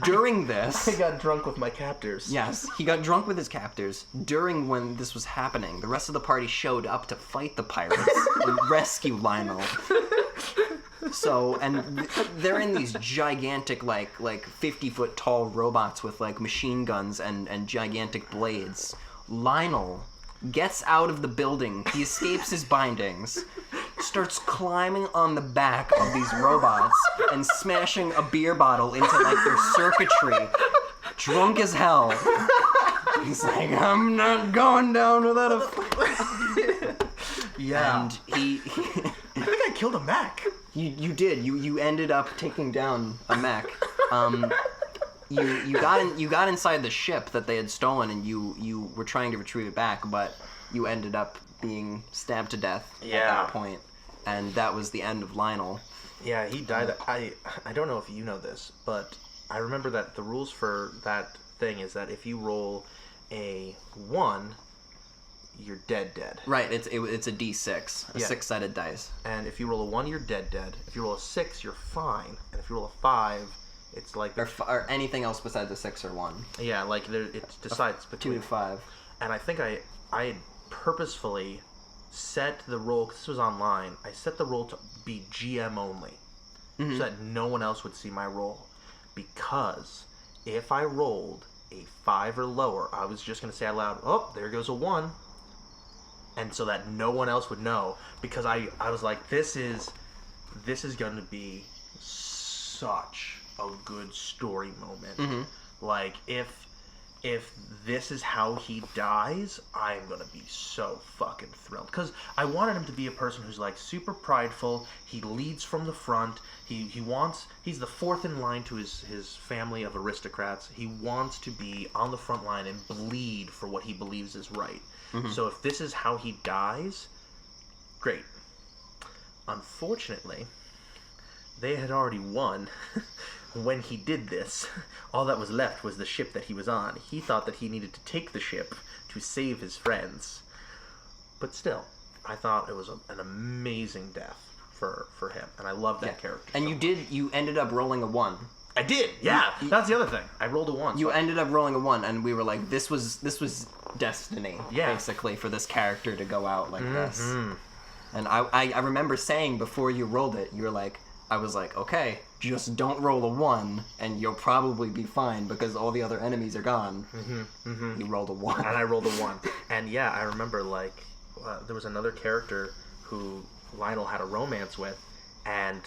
During this... I got drunk with my captors. Yes, he got drunk with his captors. During when this was happening, the rest of the party showed up to fight the pirates and rescue Lionel. So, and they're in these gigantic, like 50-foot tall robots with, like, machine guns and gigantic blades. Lionel gets out of the building, he escapes his bindings, starts climbing on the back of these robots and smashing a beer bottle into, like, their circuitry, drunk as hell. He's like, "I'm not going down without a fight." Yeah. And he I think I killed a mech. You did. You ended up taking down a mech. You got inside the ship that they had stolen, and you were trying to retrieve it back, but you ended up being stabbed to death at that point, and that was the end of Lionel. Yeah, he died. I don't know if you know this, but I remember that the rules for that thing is that if you roll a 1, you're dead. Right, it's a D6, a 6-sided dice. And if you roll a 1, you're dead. If you roll a 6, you're fine. And if you roll a 5, it's like... Or anything else besides a 6 or 1. Yeah, like it decides between... 2 to 5. And I think I had purposefully set the roll, because this was online, I set the roll to be GM only. So that no one else would see my roll. Because if I rolled a 5 or lower, I was just going to say out loud, "Oh, there goes a 1." And so that no one else would know, because I was like, this is going to be such a good story moment. Like, if this is how he dies, I'm gonna be so fucking thrilled, because I wanted him to be a person who's like super prideful. He leads from the front. He's the fourth in line to his family of aristocrats. He wants to be on the front line and bleed for what he believes is right. So if this is how he dies, great. Unfortunately, they had already won. When he did this, all that was left was the ship that he was on. He thought that he needed to take the ship to save his friends. But still, I thought it was an amazing death for him, and I love that character. And you ended up rolling a 1. I did, yeah. That's the other thing. I rolled a 1. You ended up rolling a 1, and we were like, this was destiny, basically, for this character to go out like this. And I remember saying before you rolled it, you were like, I was like, okay, just don't roll a 1, and you'll probably be fine, because all the other enemies are gone. You rolled a 1. And I rolled a 1. And yeah, I remember, like, there was another character who Lionel had a romance with, and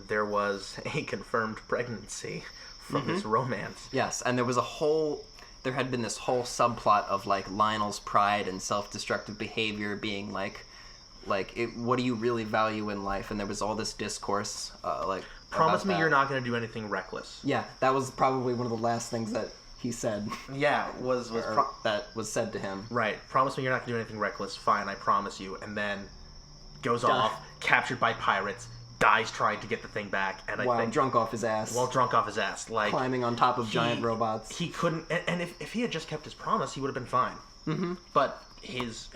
there was a confirmed pregnancy from this romance. Yes, and there had been this whole subplot of, like, Lionel's pride and self-destructive behavior being, like, what do you really value in life? And there was all this discourse, promise me you're not going to do anything reckless. Yeah, that was probably one of the last things that he said. Yeah, that was said to him. Right. Promise me you're not going to do anything reckless. Fine, I promise you. And then goes off, captured by pirates, dies trying to get the thing back, and I think drunk off his ass. While drunk off his ass, like climbing on top of giant robots. He couldn't, and if he had just kept his promise, he would have been fine. Mm-hmm. But his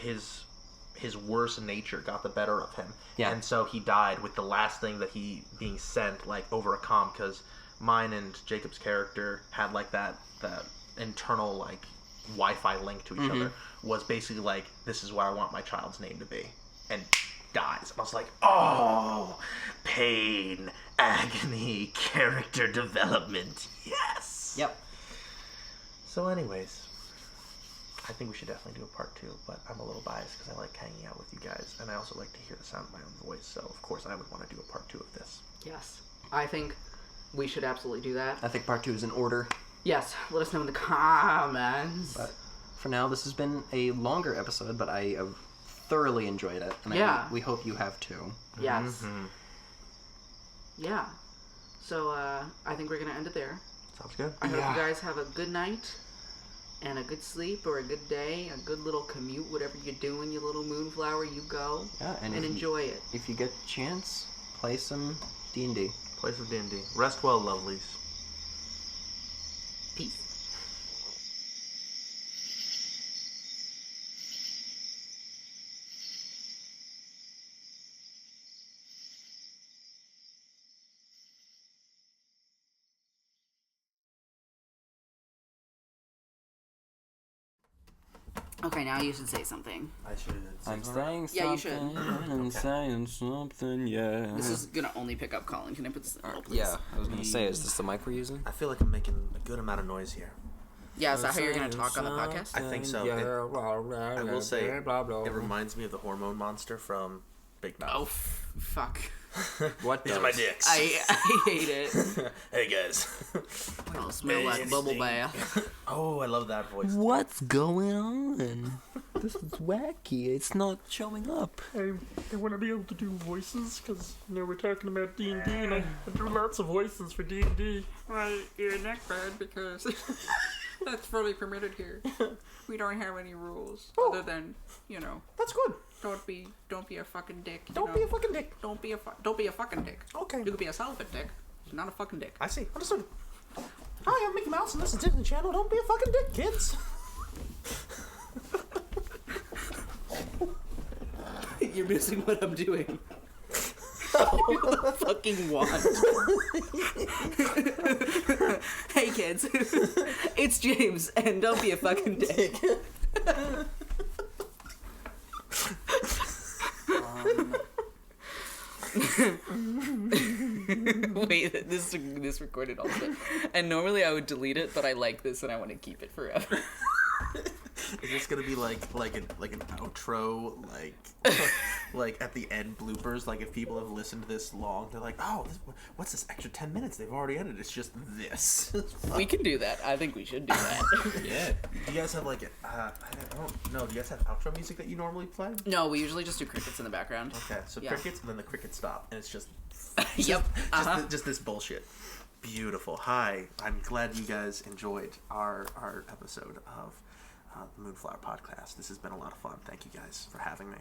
worse nature got the better of him, and so he died with the last thing that he being sent like over a comm, because mine and Jacob's character had like that internal like Wi-Fi link to each other, was basically like, this is what I want my child's name to be, and dies. And I was like, oh, pain, agony, character development, yes. Yep. So anyways, I think we should definitely do a part 2, but I'm a little biased because I like hanging out with you guys, and I also like to hear the sound of my own voice, so of course I would want to do a part 2 of this. Yes. I think we should absolutely do that. I think part 2 is in order. Yes, let us know in the comments. But for now, this has been a longer episode, but I have thoroughly enjoyed it, and we hope you have too. Yes. Mm-hmm. Yeah. So I think we're going to end it there. Sounds good. I hope you guys have a good night. And a good sleep, or a good day, a good little commute, whatever you're doing, you little moonflower, you go. Yeah, and enjoy it. If you get a chance, play some D&D. Play some D&D. Rest well, lovelies. Peace. Okay, now you should say something. I should. I'm saying something. Yeah, you should. I'm saying something, yeah. This is gonna only pick up Colin. Can I put this in the middle, please? Yeah, I was gonna say, is this the mic we're using? I feel like I'm making a good amount of noise here. Yeah, is that how you're gonna talk on the podcast? I think so. I will say, it reminds me of the hormone monster from Big Mouth. Oh, fuck. What? These are my dicks. I hate it. Hey guys. It'll smell like bubble bath. Oh, I love that voice. What's going on? This is wacky. It's not showing up. I want to be able to do voices because we're talking about D&D, and I do lots of voices for D&D. Well, you're not bad because that's fully permitted here. We don't have any rules other than, That's good. don't be a fucking dick. Don't be a fucking dick. Don't be a fucking dick. Okay. You could be a celibate dick, not a fucking dick. I see. Understood. Hi, I'm Mickey Mouse, and this is Disney Channel. Don't be a fucking dick, kids. You're missing what I'm doing. You fucking want. Hey kids, it's James, and don't be a fucking dick. Wait, this recorded all the time. And normally I would delete it, but I like this and I want to keep it forever. Is this gonna be like an outro, like at the end bloopers? Like if people have listened to this long, they're like, oh, what's this extra 10 minutes they've already edited? It's just this. We can do that. I think we should do that. Yeah. Do you guys have like I don't know. Do you guys have outro music that you normally play? No, we usually just do crickets in the background. Okay, so crickets and then the crickets stop, and it's just yep. Just this bullshit. Beautiful. Hi, I'm glad you guys enjoyed our episode of the Moonflower Podcast. This has been a lot of fun. Thank you guys for having me.